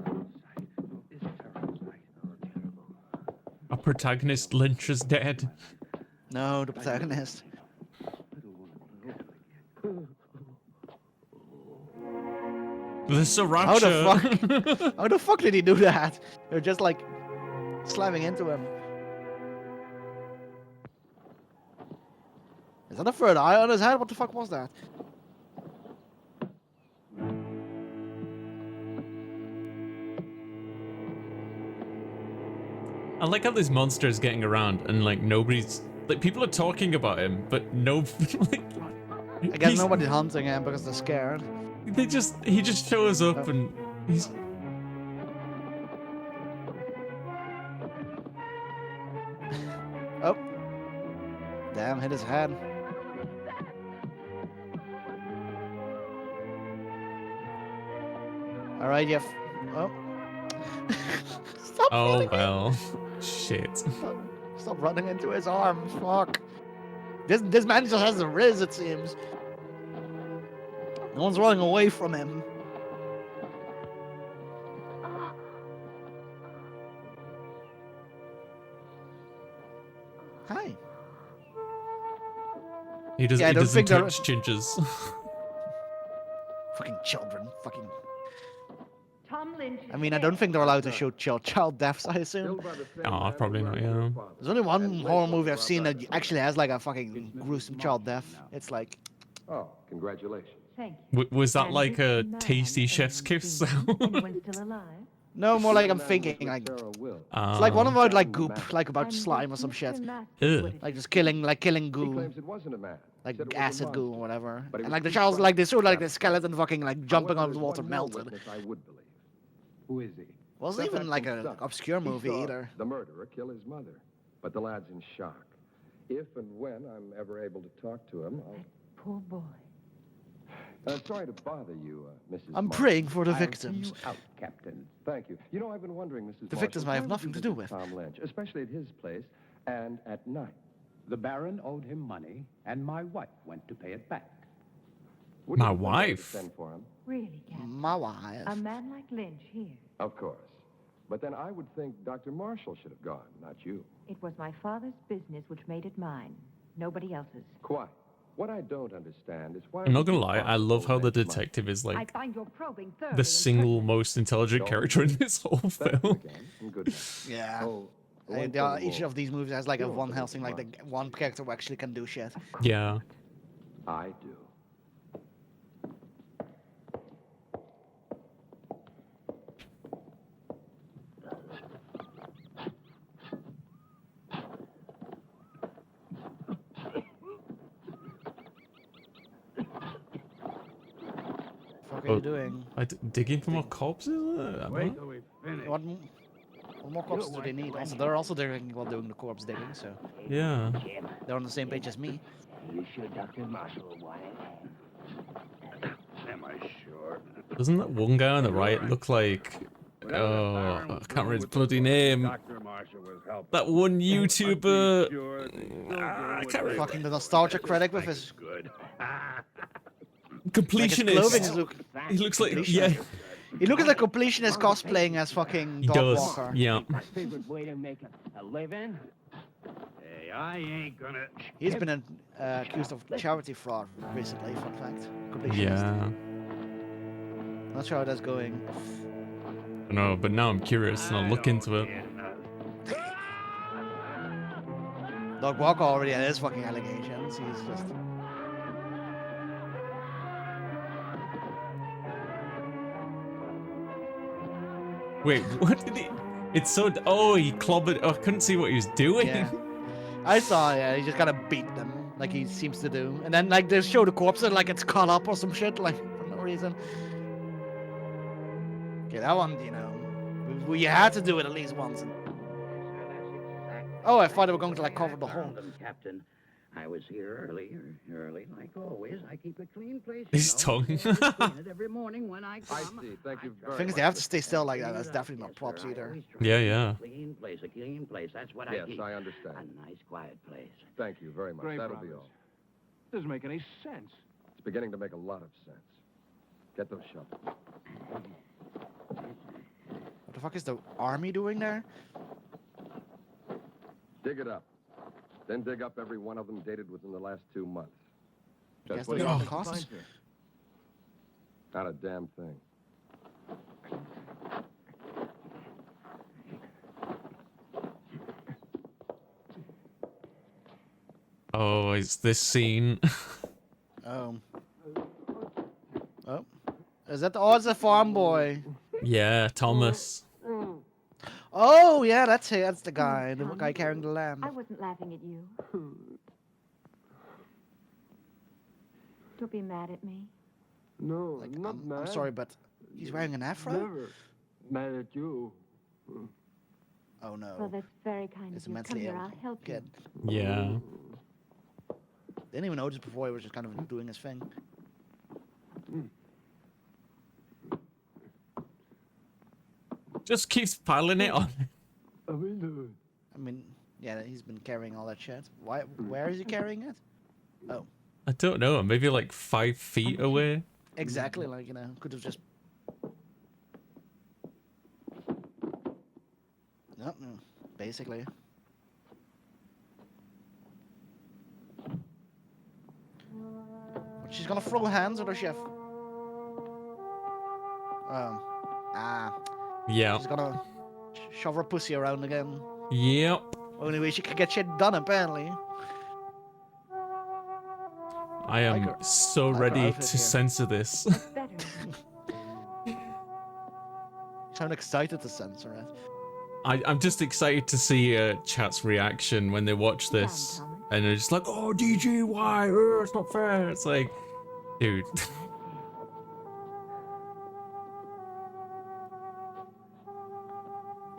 Terrible sight. Oh, it's a terrible sight. Oh, terrible.
Our protagonist Lynch is dead.
No, the protagonist.
The sriracha.
How the fuck? How the fuck did he do that? They're just like slamming into him. Is that a third eye on his head? What the fuck was that?
I like how this monster is getting around and like nobody's like people are talking about him, but no like
I guess
he's-
nobody's hunting him because they're scared.
he just shows up and he's
Oh. Damn, hit his head. Alright, you oh. Stop
oh
running
well. Shit.
Stop running into his arms, fuck. This man just has a riz, it seems. No one's running away from him. Hi.
He doesn't
Yeah, I
he
don't
doesn't
think they're-
touch gingers.
Fucking children. Fucking.
Tom Lynch.
I mean, I don't think they're allowed to show child deaths, I assume.
Oh, probably not, yeah.
There's only one horror movie I've seen that actually has like a fucking gruesome child death. It's like.
Oh, congratulations.
Thank you.
Was that
And
like
this
a
man
tasty
is
chef's kiss?
Anyone still alive?
No, more like I'm thinking like. It's like one about like goop, like about
And
slime or
this
some
Mr.
shit.
Matthews
Ugh.
would have
Like just killing
He
goo.
claims it wasn't a man.
Like
Said it was
acid
a
goo or
monster.
whatever.
But it
And
was
like the
too
child's
far
like they showed like
to
the skeleton fucking like jumping
However,
on the
there's
water
one more
melted.
witness I would believe.
Who is he?
Wasn't
Step
even
back
like
from
an
stuff.
obscure
He
movie
saw
either.
The murderer kill his mother, but the lad's in shock. If and when I'm ever able to talk to him, I'll...
Poor boy.
Sorry to bother you, Mrs.
I'm
Marshall.
praying for the
I'll see
victims.
you out, Captain.
Thank you. You know, I've been wondering, Mrs.
The
Marshall,
victims I have
why would
nothing
you
to do
visit
with.
Tom Lynch, especially at his place and at night.
The Baron owed him money, and my wife went to pay it back.
Wouldn't
My
it be better to
wife?
Send for him?
Really, Captain?
My wife.
A man like Lynch here.
Of course. But then I would think Dr. Marshall should have gone, not you.
It was my father's business which made it mine. Nobody else's.
Quite. What I don't understand is why...
I'm not
would
gonna
you
lie, I
possible
love how the
next month?
detective is
I
like
find your probing thoroughly
the single
impertinent.
most intelligent character in this whole
Thank you
film.
again, and good night.
Yeah.
Oh,
And
one
they are,
thing
each
more.
of these movies has like a
You don't
Van
believe
Helsing,
in
like the
monsters,
one
do you?
character who actually can do shit.
Yeah.
I do.
What are you doing?
Digging for more corpses?
Wait till we finish.
What more corpses do they need? Also, they're also doing the corpse digging, so
Yeah.
they're on the same page as me.
You sure Dr. Marshall will want it? Am I sure?
Doesn't that one guy on the right look like... Oh, I can't remember his bloody name.
Dr. Marshall was helping.
That one YouTuber...
Sure, they still
I
do
can't
what they
Fucking the
say.
nostalgia critic with his
Good.
Completionist.
look.
He looks like... Yeah,
He looks like a completionist cosplaying as fucking
he
Dog
does.
Walker.
Yeah.
My favorite way to make a living. Hey, I ain't gonna.
He's been accused of charity fraud recently. Fun fact. Completionist.
Yeah.
Not sure how that's going.
I know, but now I'm curious and I'll look into it.
Dog Walker already had his fucking allegations. He's just.
Wait, what did he... It's so... Oh, he clobbered... Oh, I couldn't see what he was doing.
Yeah. I saw, yeah, he just kind of beat them, like he seems to do. And then, like, they show the corpse and, like, it's cut up or some shit, like, for no reason. Okay, that one, you know, we had to do it at least once. Oh, I thought they were going to, like, cover the whole.
Them, Captain. I was here early, like always. I keep a clean place.
His tongue.
I clean it every morning when I
I
come.
see. Thank you very
Things
much.
they have to stay still like that. That's definitely not props either.
Yeah, yeah.
Clean place, a clean place. That's what
Yes,
I keep.
I understand.
A nice, quiet place.
Thank you very much.
Great
That'll be
brothers.
all.
Doesn't make any sense.
It's beginning to make a lot of sense. Get those shovels.
What the fuck is the army doing there?
Dig it up. Then dig up every one of them dated within the last 2 months.
Guess
That's what
they're
you
on
think.
costs.
Not a damn thing.
Oh, it's this scene.
Oh. Oh. Is that the... Oh, it's a farm boy.
Yeah, Thomas.
Oh, yeah, that's it. That's the guy. The guy carrying the lamb.
I wasn't laughing at you. Don't be mad at me.
No,
Like,
not
I'm
mad.
sorry, but he's wearing an afro?
Never mad at you.
Oh, no.
Well, that's very kind
It's
of you. Come
mentally
here,
ill
I'll help you.
kid.
Yeah.
Didn't even notice before. He was just kind of doing his thing.
Just keeps piling it on.
I mean,
I mean, yeah, he's been carrying all that shit. Why? Where is he carrying it? Oh,
I don't know. Maybe like 5 feet away.
exactly. Like, you know, could have just. No, no, basically. She's gonna throw hands at her chef.
Yeah.
She's gonna shove her pussy around again.
Yep.
Only way she can get shit done, apparently.
I am
her-
so
like her
ready
outfit
to
here.
censor this.
Better.
So I'm excited to censor it.
I'm just excited to see chat's reaction when they watch this.
Thomas.
And they're just like, oh, DG, why? It's not fair. It's like, dude.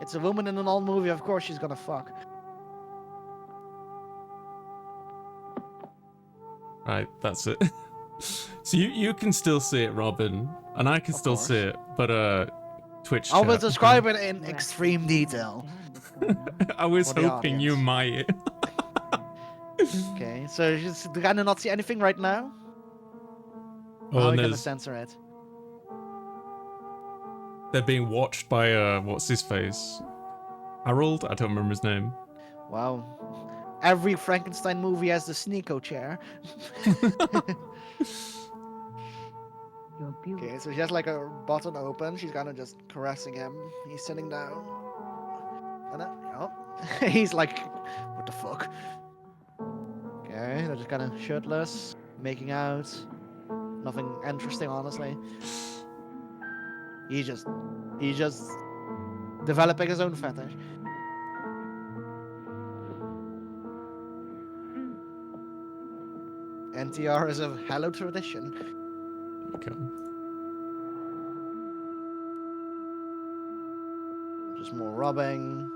It's a woman in an old movie, of course she's gonna fuck.
Right, that's it. So you can still see it, Robin, and I can
Of
still
course.
see it, but Twitch
I will
chat.
describe it in extreme detail.
I was
for the
hoping you
audience.
might.
Okay, so she's gonna not see anything right now?
Oh,
How are
and
we gonna
there's,
censor it?
they're being watched by what's his face? Harold? I don't remember his name.
Wow. Every Frankenstein movie has the Sneeko chair.
You're beautiful.
Okay, so she has like a button open. She's kind of just caressing him. He's sitting down. And oh, he's like, what the fuck? Okay, they're just kind of shirtless, making out. Nothing interesting, honestly. He's just developing his own fetish. NTR is a hello tradition.
Okay.
Just more rubbing.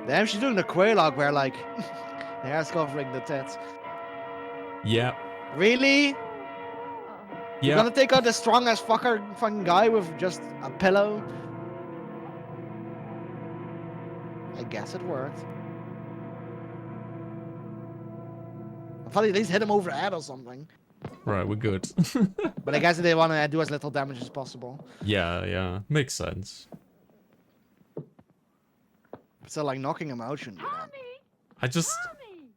Damn, she's doing the Quaylog where like the hair's covering the tits.
Yeah.
Really? You're
Yeah.
gonna take out the strong-ass fucking guy with just a pillow? I guess it worked. I thought at least hit him over the head or something.
Right, we're good.
But I guess they want to do as little damage as possible.
Yeah. Makes sense.
So like knocking him out shouldn't do that.
I just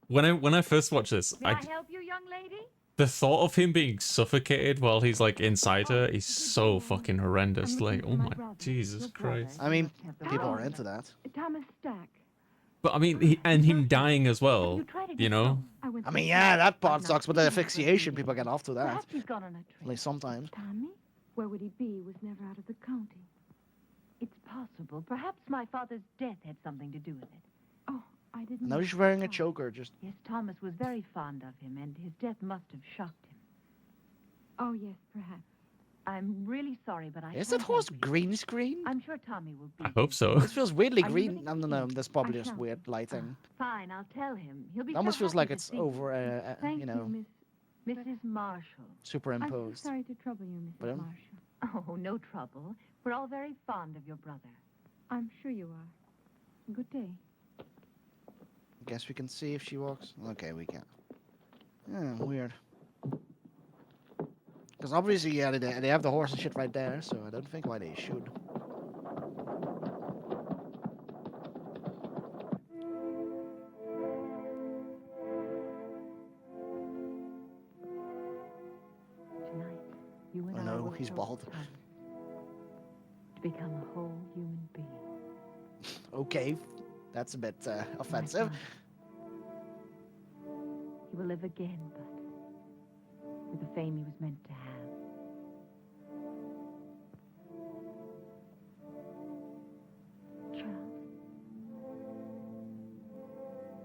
when I first watched this,
May I help you, young lady?
the thought of him being suffocated while he's like inside her is so fucking horrendous. Like, oh my Jesus Christ.
I mean, people are into that.
Thomas Stack.
But I mean, and him dying as well. You know.
I mean, yeah, that part sucks, but the asphyxiation, people get off to that.
Perhaps he's gone on a
At
trip.
least sometimes.
Tommy? Where would he be? He was never out of the county. It's possible. Perhaps my father's death had something to do with it. Oh, I didn't
Now
know.
she's wearing a choker, just...
Yes, Thomas was very fond of him, and his death must have shocked him. Oh, yes, perhaps. I'm really sorry, but I
Is that
can't
horse
help you.
green screen?
I'm sure Tommy will be.
I hope so.
This feels weirdly
Are you
green.
living
I don't
with
know,
me?
that's probably
I
just
shall.
weird lighting.
Fine, I'll tell him. He'll be
It almost
so
feels like
happy to
it's
see you.
over,
Thank
you know,
Mrs. Marshall.
superimposed.
I'm so sorry to trouble you, Mrs.
But,
Marshall. Oh, no trouble. We're all very fond of your brother. I'm sure you are. Good day.
Guess we can see if she walks. Okay, we can. Yeah, weird. Because obviously, yeah, they have the horse and shit right there, so I don't think why they should.
Tonight, you and
Oh
I
no,
will
he's
help
bald.
Thomas to become a whole human being.
Okay, that's a bit
My
offensive.
son. He will live again, but with the fame he was meant to have. Charles,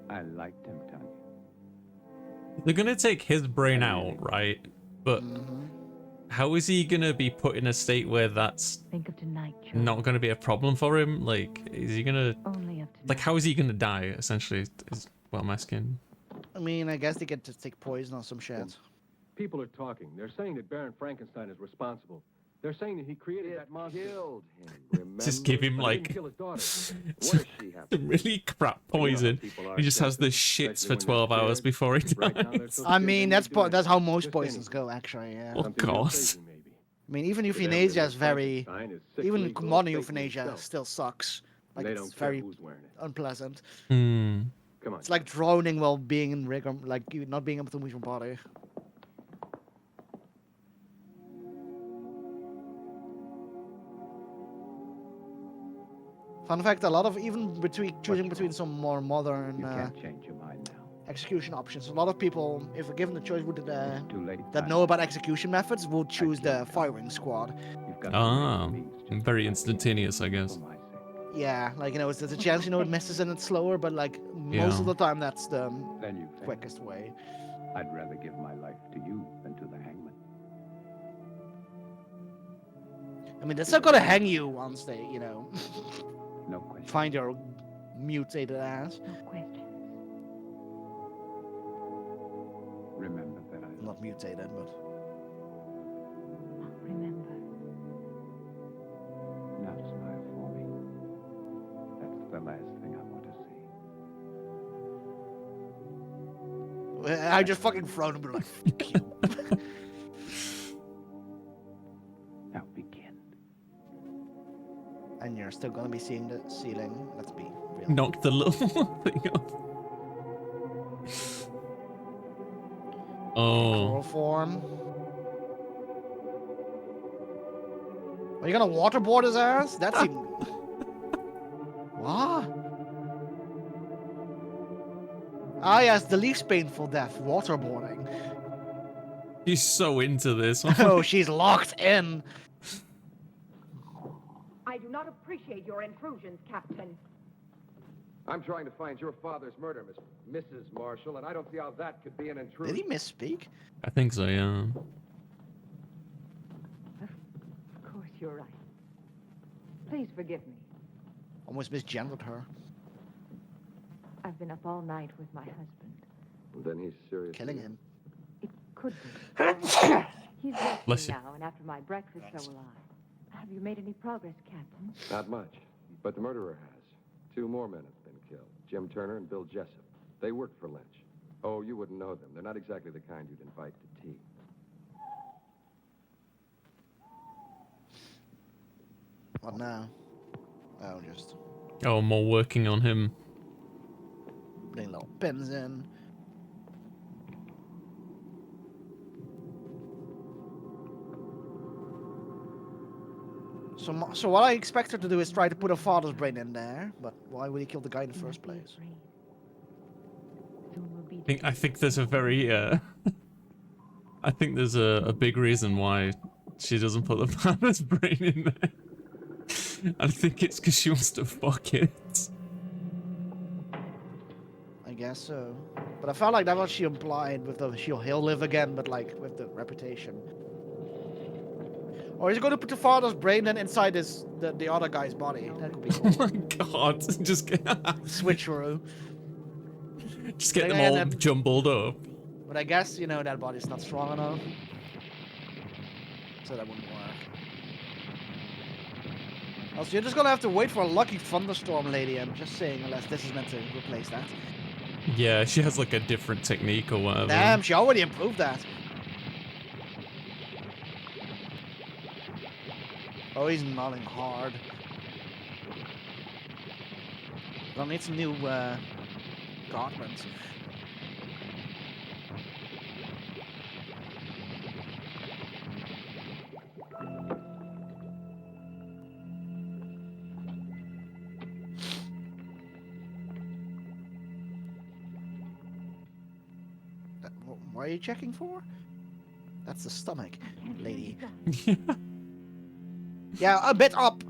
I liked him, Tanya.
They're gonna take his brain out, right? But
Mhm.
how is he gonna be put in a state where that's
think of tonight, Charles.
not gonna be a problem for him? Like, is he gonna
Only of tonight.
like how is he gonna die? Essentially, is what I'm asking.
I mean, I guess they get to take poison or some shit.
People are talking. They're saying that Baron Frankenstein is responsible. They're saying that he created that monster.
Killed him, remember?
Just give him
But he
like
didn't kill his daughter.
What does she have to
some
do?
really crap poison.
people are
He just has the
sensitive,
shits for
especially when
12
they're
hours
scared.
before he
Right now, they're
dies.
so
I
scared
mean,
they
that's
won't do
that's how
anything.
most
Just
poisons
anything.
go, actually. Yeah.
Oh,
Something real
God.
crazy, maybe.
I mean, even
To them,
euthanasia
the
is very,
Frankenstein is sickly,
even
goes
modern
Satan
euthanasia
himself.
still sucks. Like
They
it's
don't care
very
who's wearing it.
unpleasant.
Hmm.
Come on.
It's like drowning while being in rigor, like you not being able to move your body. Fun fact: a lot of even choosing between some more modern
You can't change your mind now.
execution options, a lot of people, if given the choice, would
It's too late.
that
Tanya.
know about execution methods, would choose the
can't.
firing squad.
You've got to
Ah,
make peace just
very
for my
instantaneous, I
sake.
guess.
For my sake.
Yeah, like you know, there's a chance it misses and it's slower, but like most of
Yeah.
the time, that's the
Then you fail.
quickest way.
I'd rather give my life to you than to the hangman.
I mean, they're still gonna hang you once they, you know,
No question.
find your mutated ass.
No questions.
not mutated, but
Remember.
Now smile for me. That's the last thing I want to see.
I just fucking thrown him and like, fuck you.
Now begin.
And you're still gonna be seeing the ceiling. Let's be real.
Knock the little thing off. Oh.
Chloroform. Are you gonna waterboard his ass? That's even. What? Ah, yes, the least painful death, waterboarding.
She's so into this.
Oh, she's locked in.
I do not appreciate your intrusions, Captain.
I'm trying to find your father's murder, Mrs. Marshall, and I don't see how that could be an intrusion.
Did he misspeak?
I think so, yeah.
Of course, you're right. Please forgive me.
Almost misgendered her.
I've been up all night with my husband.
Well, then he's seriously
Killing him.
It could be. He's
Bless
resting
you.
now, and after my breakfast, so will I. Have you made any progress, Captain?
Not much, but the murderer has. 2 more men have been killed, Jim Turner and Bill Jessup. They worked for Lynch. Oh, you wouldn't know them. They're not exactly the kind you'd invite to tea.
What now? Oh, just
Oh, more working on him.
putting little pins in. So what I expect her to do is try to put her father's brain in there, but why would he kill the guy in the first place?
I think there's a very I think there's a big reason why she doesn't put the father's brain in there. I think it's because she wants to fuck it.
I guess so. But I felt like that was she implied with the he'll live again, but like with the reputation. Or is he going to put the father's brain then inside the other guy's body? That could be cool.
Oh my god! Just get
Switcheroo.
just get them all jumbled up.
But I guess, you know, that body's not strong enough. So that wouldn't work. Also, you're just gonna have to wait for a lucky thunderstorm, lady. I'm just saying, unless this is meant to replace that.
Yeah, she has like a different technique or whatever.
Damn, she already improved that. Oh, he's nodding hard. I'll need some new garments. What are you checking for? That's the stomach, lady. Yeah, a bit up.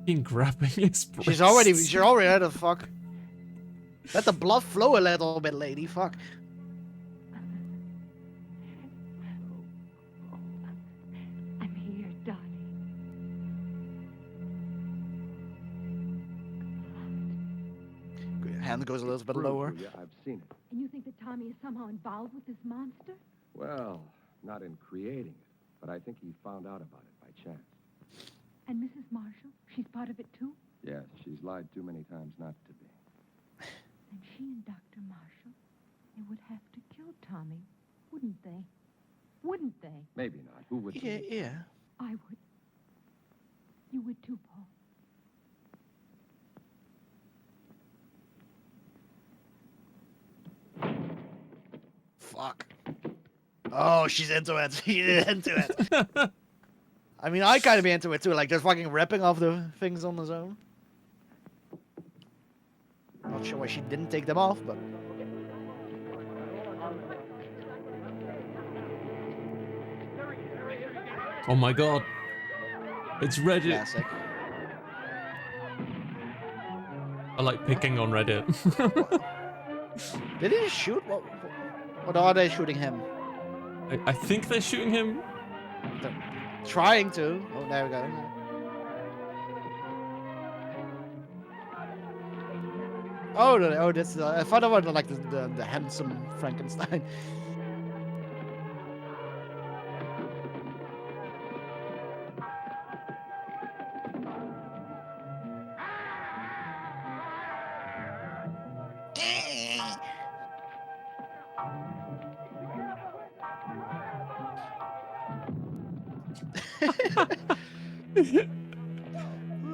Fucking grabbing his breast.
She's already out of fuck. Let the blood flow a little bit, lady. Fuck.
I'm here, darling.
Hand goes a little bit lower.
Yeah, I've seen it.
And you think that Tommy is somehow involved with this monster?
Well, not in creating it, but I think he found out about it by chance.
And Mrs. Marshall, she's part of it too?
Yes, she's lied too many times not to be.
And she and Dr. Marshall, they would have to kill Tommy, wouldn't they? Wouldn't they?
Maybe not. Who would?
Yeah, yeah.
I would. You would too, Paul.
Fuck. Oh, she's into it. She's into it. I mean, I kind of be into it too, like just fucking ripping off the things on his own. Not sure why she didn't take them off, but.
Oh my god. It's Reddit.
Classic.
I like picking on Reddit.
Did he just shoot? Or are they shooting him?
I think they're shooting him.
They're trying to. Oh, there we go. Oh, that's. I thought about like the handsome Frankenstein.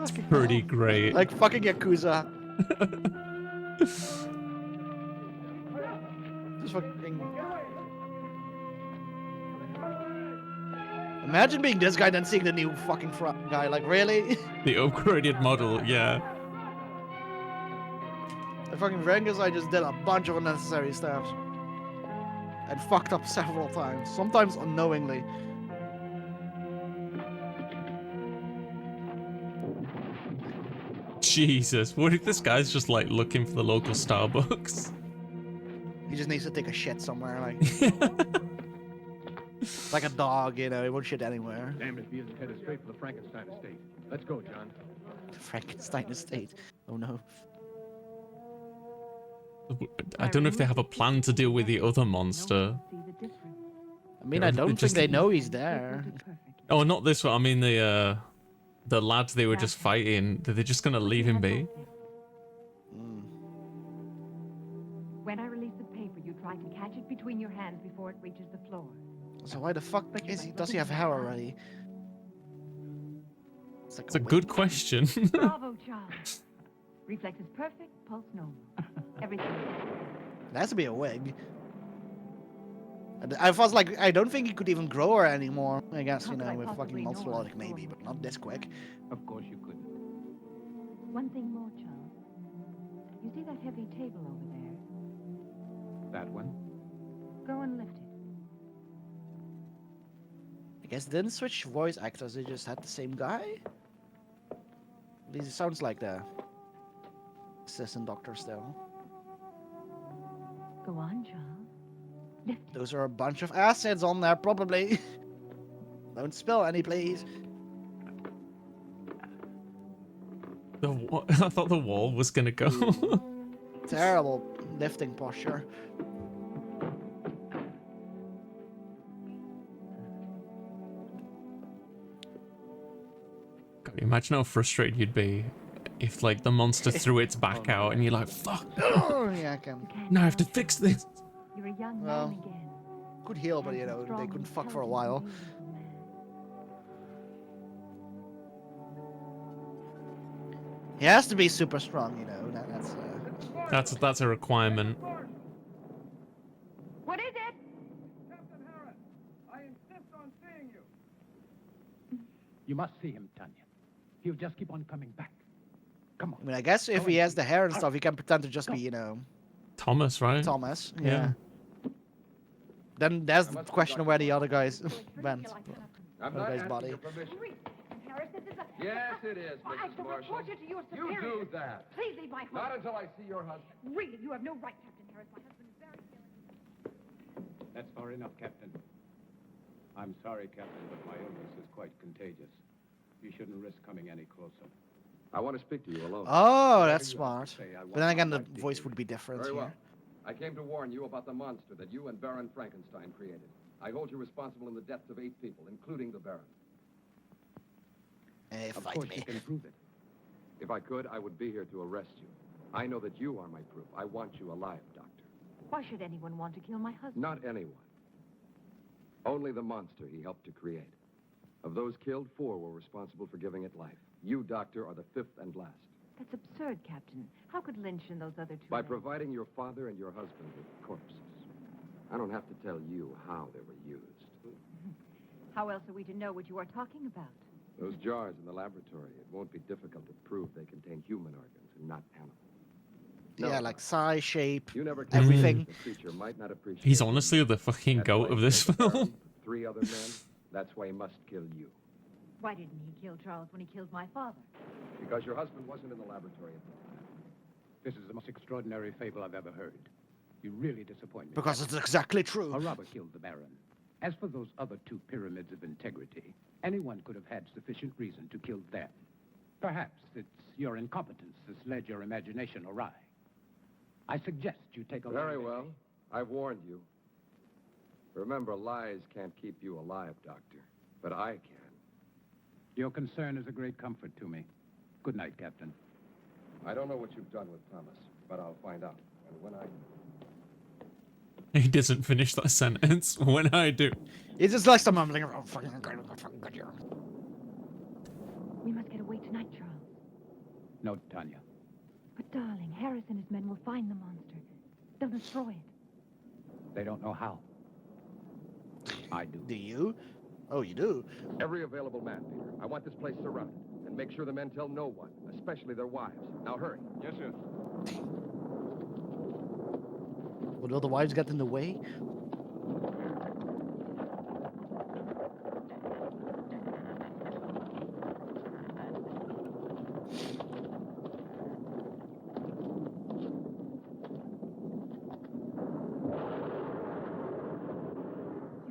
It's pretty great.
Like fucking Yakuza. Just fucking. Imagine being this guy, then seeing the new fucking guy. Like, really?
The upgraded model, yeah.
The fucking Frankenstein just did a bunch of unnecessary steps. And fucked up several times. Sometimes unknowingly.
Jesus, what if this guy's just like looking for the local Starbucks?
He just needs to take a shit somewhere, like. Like a dog, you know, he won't shit anywhere.
Damn if he isn't headed straight for the Frankenstein estate. Let's go, John.
The Frankenstein estate. Oh no.
I don't know if they have a plan to deal with the other monster.
I mean, I don't think they know he's there.
Oh, not this one. I mean the lads they were just fighting. They're just gonna leave him be.
When I release the paper, you try to catch it between your hands before it reaches the floor.
So why the fuck does he have hair already?
It's a good question.
Bravo, Charles. Reflex is perfect, pulse normal. Everything.
It has to be a wig. I was like, I don't think he could even grow her anymore. I guess, you know, with fucking multilogic maybe, but not this quick.
Of course you couldn't.
One thing more, Charles. You see that heavy table over there?
That one?
Go and lift it.
I guess they didn't switch voice actors, they just had the same guy? At least it sounds like the assistant doctor still.
Go on, Charles. Lift it.
Those are a bunch of acids on there, probably. Don't spill any, please.
I thought the wall was gonna go.
Terrible lifting posture.
God, imagine how frustrated you'd be if, like, the monster threw its back out and you're like, fuck.
Oh, yeah, I can.
Now I have to fix this.
You're a young
Well,
man again.
good heal, but you know, they couldn't fuck for a while. He has to be super strong, you know.
That's a requirement.
What is it?
Captain Harris, I insist on seeing you.
You must see him, Tanya. He'll just keep on coming back. Come on.
I mean, I guess if he has the hair and stuff, he can pretend to just be, you know,
Thomas, right?
Thomas. Yeah. Then there's the question of where the other guys went.
I'm
Other
not
guy's
asking
body.
your permission.
Harris, this is a...
Yes, it is,
I
Mrs.
shall
Marshall.
report you to your
You
superior.
do that.
Please leave my home.
Not until I see your husband.
Really, you have no right, Captain Harris. My husband is very ill.
That's far enough, Captain. I'm sorry, Captain, but my illness is quite contagious. You shouldn't risk coming any closer.
I want to speak to you alone.
Oh, that's smart. But then again, the voice would be different
Very well.
here.
I came to warn you about the monster that you and Baron Frankenstein created. I hold you responsible in the deaths of 8 people, including the Baron.
Hey,
Of
fight
course
me.
you can prove it.
If I could, I would be here to arrest you. I know that you are my proof. I want you alive, Doctor.
Why should anyone want to kill my husband?
Not anyone. Only the monster he helped to create. Of those killed, 4 were responsible for giving it life. You, Doctor, are the 5th and last.
That's absurd, Captain. How could Lynch and those other 2
By
men-
providing your father and your husband with corpses. I don't have to tell you how they were used.
How else are we to know what you are talking about?
Those jars in the laboratory, it won't be difficult to prove they contain human organs and not animal.
Yeah, like size, shape,
You never
everything.
The creature might not appreciate
He's
it.
honestly the fucking
That's
goat
why
of
he
this
killed the
film.
Baron, 3 other men. That's why he must kill you.
Why didn't he kill Charles when he killed my father?
Because your husband wasn't in the laboratory at the time.
This is the most extraordinary fable I've ever heard. You really disappoint me.
Because it's exactly true.
A robber killed the Baron. As for those other 2 pyramids of integrity, anyone could have had sufficient reason to kill them. Perhaps it's your incompetence that's led your imagination awry. I suggest you take a
Very
long
well.
vacation.
I've warned you. Remember, lies can't keep you alive, Doctor. But I can.
Your concern is a great comfort to me. Good night, Captain.
I don't know what you've done with Thomas, but I'll find out. And when I...
He doesn't finish that sentence. When I do.
It's just like some mumbling around.
We must get away tonight, Charles.
No, Tanya.
But darling, Harris and his men will find the monster. They'll destroy it.
They don't know how. I do.
Do you? Oh, you do?
Every available man, Peter. I want this place surrounded. And make sure the men tell no one, especially their wives. Now hurry.
Yes, sir.
Would all the wives get in the way?
You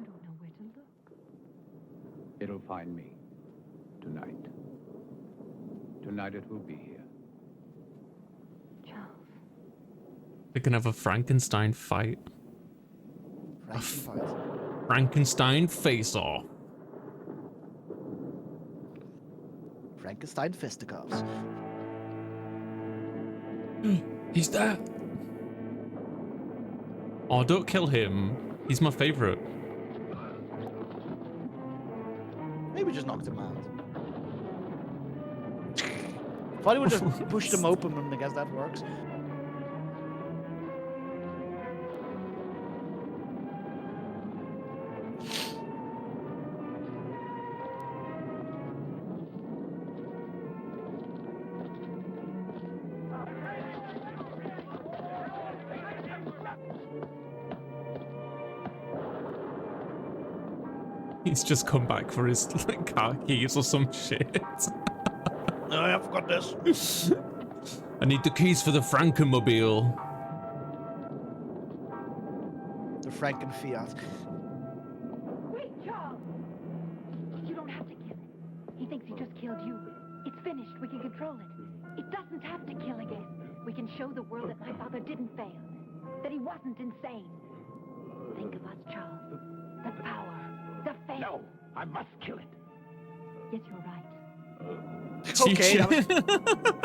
don't know where to look.
It'll find me. Tonight. Tonight it will be here.
Charles.
They can have a Frankenstein fight.
Frankenstein.
Frankenstein face-off.
Frankenstein fisticuffs.
He's there. Oh, don't kill him. He's my favorite.
Maybe just knocked him out. Thought he would just push them open, and I guess that works.
He's just come back for his like, car keys or some shit.
No, I forgot this.
I need the keys for the Frankenmobile.
The Franken Fiat.
Wait, Charles! You don't have to kill it. He thinks he just killed you. It's finished. We can control it. It doesn't have to kill again. We can show the world that my father didn't fail. That he wasn't insane. Think of us, Charles. The power. The faith.
No, I must kill it.
Yes, you're right.
Okay.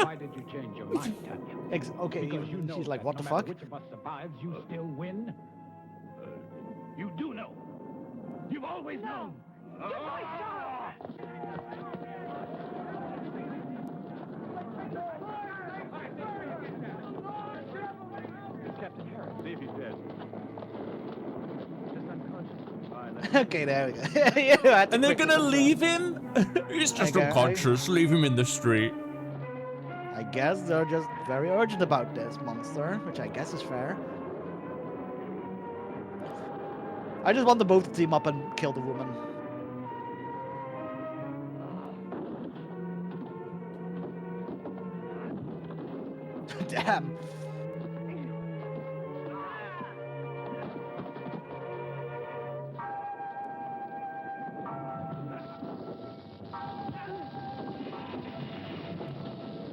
Why did you change your mind, Tanya?
Okay,
Because you know
she's like,
that
what the
no matter
fuck?
which of us survives, you still win? You do know. You've always known.
Captain Harris. See if he's dead. Just unconscious.
Okay, there we go. Yeah,
And they're gonna leave him? He's just
Okay.
unconscious. Leave him in the street.
I guess they're just very urgent about this monster, which I guess is fair. I just want them both to team up and kill the woman. Damn.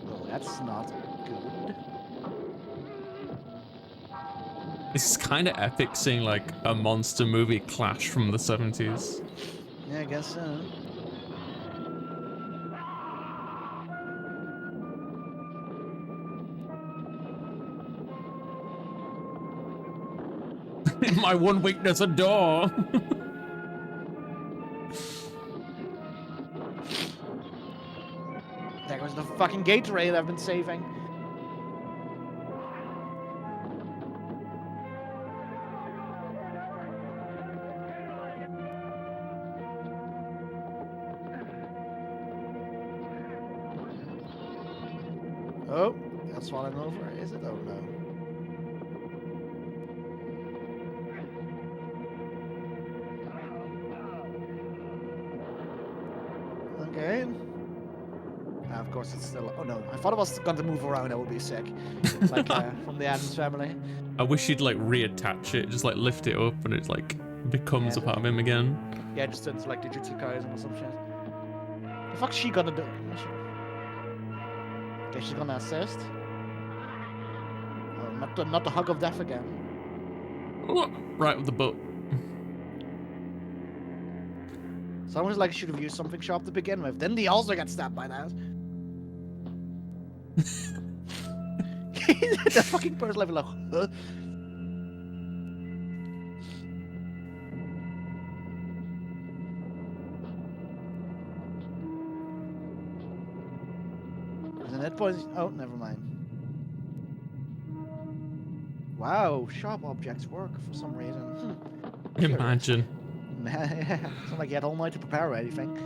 Oh, that's not good.
This is kind of epic seeing like a monster movie clash from the 70s.
Yeah, I guess so.
My one weakness, a door.
There goes the fucking Gatorade I've been saving. Oh, that's falling over, is it? Oh no. Okay. Of course it's still. Oh no, I thought it was going to move around. That would be sick. Like from the Addams Family.
I wish you'd like reattach it, just like lift it up and it like becomes a part of him again.
Yeah, just into like the Jujutsu Kaisen or some shit. The fuck's she gonna do? Okay, she's gonna assist. Oh, not the hug of death again.
Right with the butt.
Someone's like should have used something sharp to begin with. Didn't he also get stabbed by that? That fucking person level like, huh? And that point. Oh, never mind. Wow, sharp objects work for some reason.
Imagine.
It's not like you had all night to prepare or anything.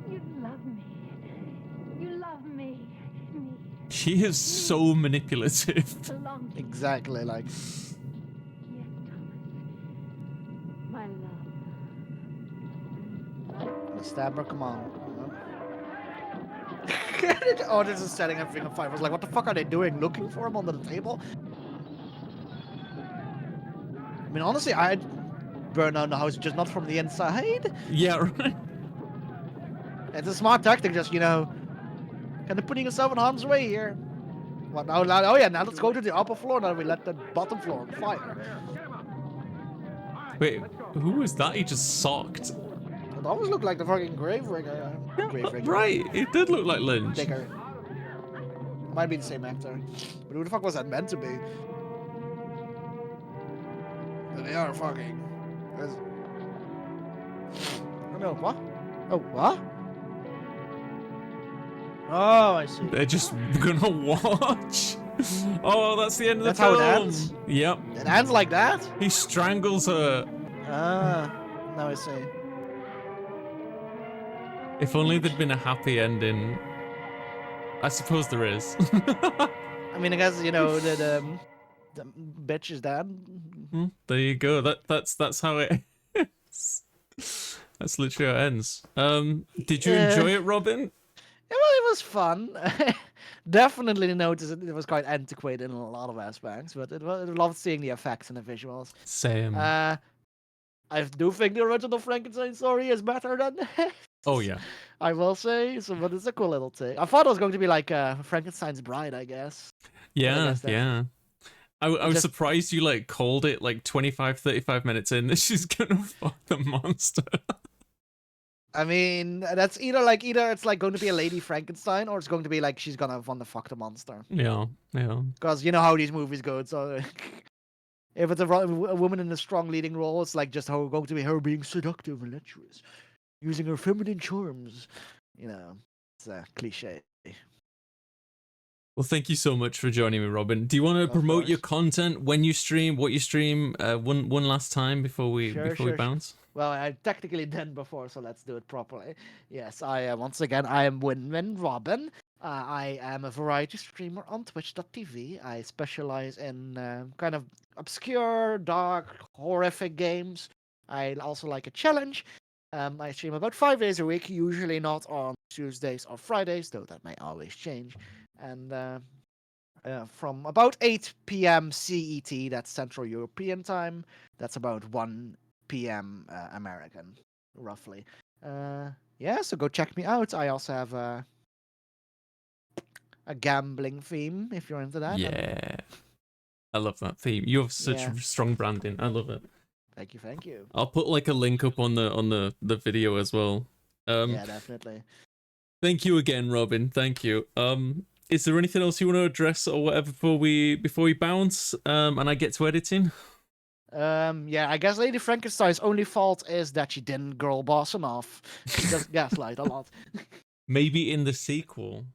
You love me. You love me.
She is so manipulative.
Exactly, like.
Yes, Thomas. My love.
Stab her, come on. Oh, this is setting everything on fire. I was like, what the fuck are they doing? Looking for him under the table? I mean, honestly, I'd burn down the house just not from the inside.
Yeah, right.
It's a smart tactic, just, you know, kind of putting yourself in harm's way here. What now? Oh yeah, now let's go to the upper floor. Now we let the bottom floor on fire.
Wait, who was that he just socked?
It always looked like the fucking grave rigger.
Right, it did look like Lynch.
Digger. Might be the same actor. But who the fuck was that meant to be? They are fucking. Oh no, what? Oh, what? Oh, I see.
They're just gonna watch. Oh, that's the end of the
film.
film.
How it ends?
Yep.
It ends like that?
He strangles her.
Ah, now I see.
If only there'd been a happy ending. I suppose there is.
I mean, I guess, you know, the bitch is dead.
There you go. That's how it is. That's literally how it ends. Did you enjoy it, Robin?
Yeah, well, it was fun. Definitely noticed it was quite antiquated in a lot of aspects, but I loved seeing the effects and the visuals.
Same.
I do think the original Frankenstein story is better than this.
Oh yeah.
I will say, so, but it's a cool little thing. I thought it was going to be like Frankenstein's Bride, I guess.
Yeah, yeah. I was surprised you like called it like 25-35 minutes in that she's gonna fuck the monster.
I mean, that's either it's like going to be a Lady Frankenstein, or it's going to be like she's gonna want to fuck the monster.
Yeah, yeah.
Because you know how these movies go. So if it's a woman in a strong leading role, it's like just going to be her being seductive and lecherous, using her feminine charms. You know, it's a cliche.
Well, thank you so much for joining me, Robin. Do you want to promote your content, when you stream, what you stream, one last time before we bounce?
Well, I technically did before, so let's do it properly. Yes, I am once again. I am WinWinRobin. I am a variety streamer on Twitch.tv. I specialize in kind of obscure, dark, horrific games. I also like a challenge. I stream about 5 days a week, usually not on Tuesdays or Fridays, though that may always change. And from about 8 p.m. CET, that's Central European time, that's about 1 p.m. American, roughly. Yeah, so go check me out. I also have a gambling theme, if you're into that.
Yeah. I love that theme. You have such strong branding. I love it.
Thank you.
I'll put like a link up on the video as well.
Yeah, definitely.
Thank you again, Robin. Thank you. Is there anything else you want to address or whatever before we bounce? And I get to editing?
Yeah, I guess Lady Frankenstein's only fault is that she didn't girl boss enough. She does gaslight a lot.
Maybe in the sequel.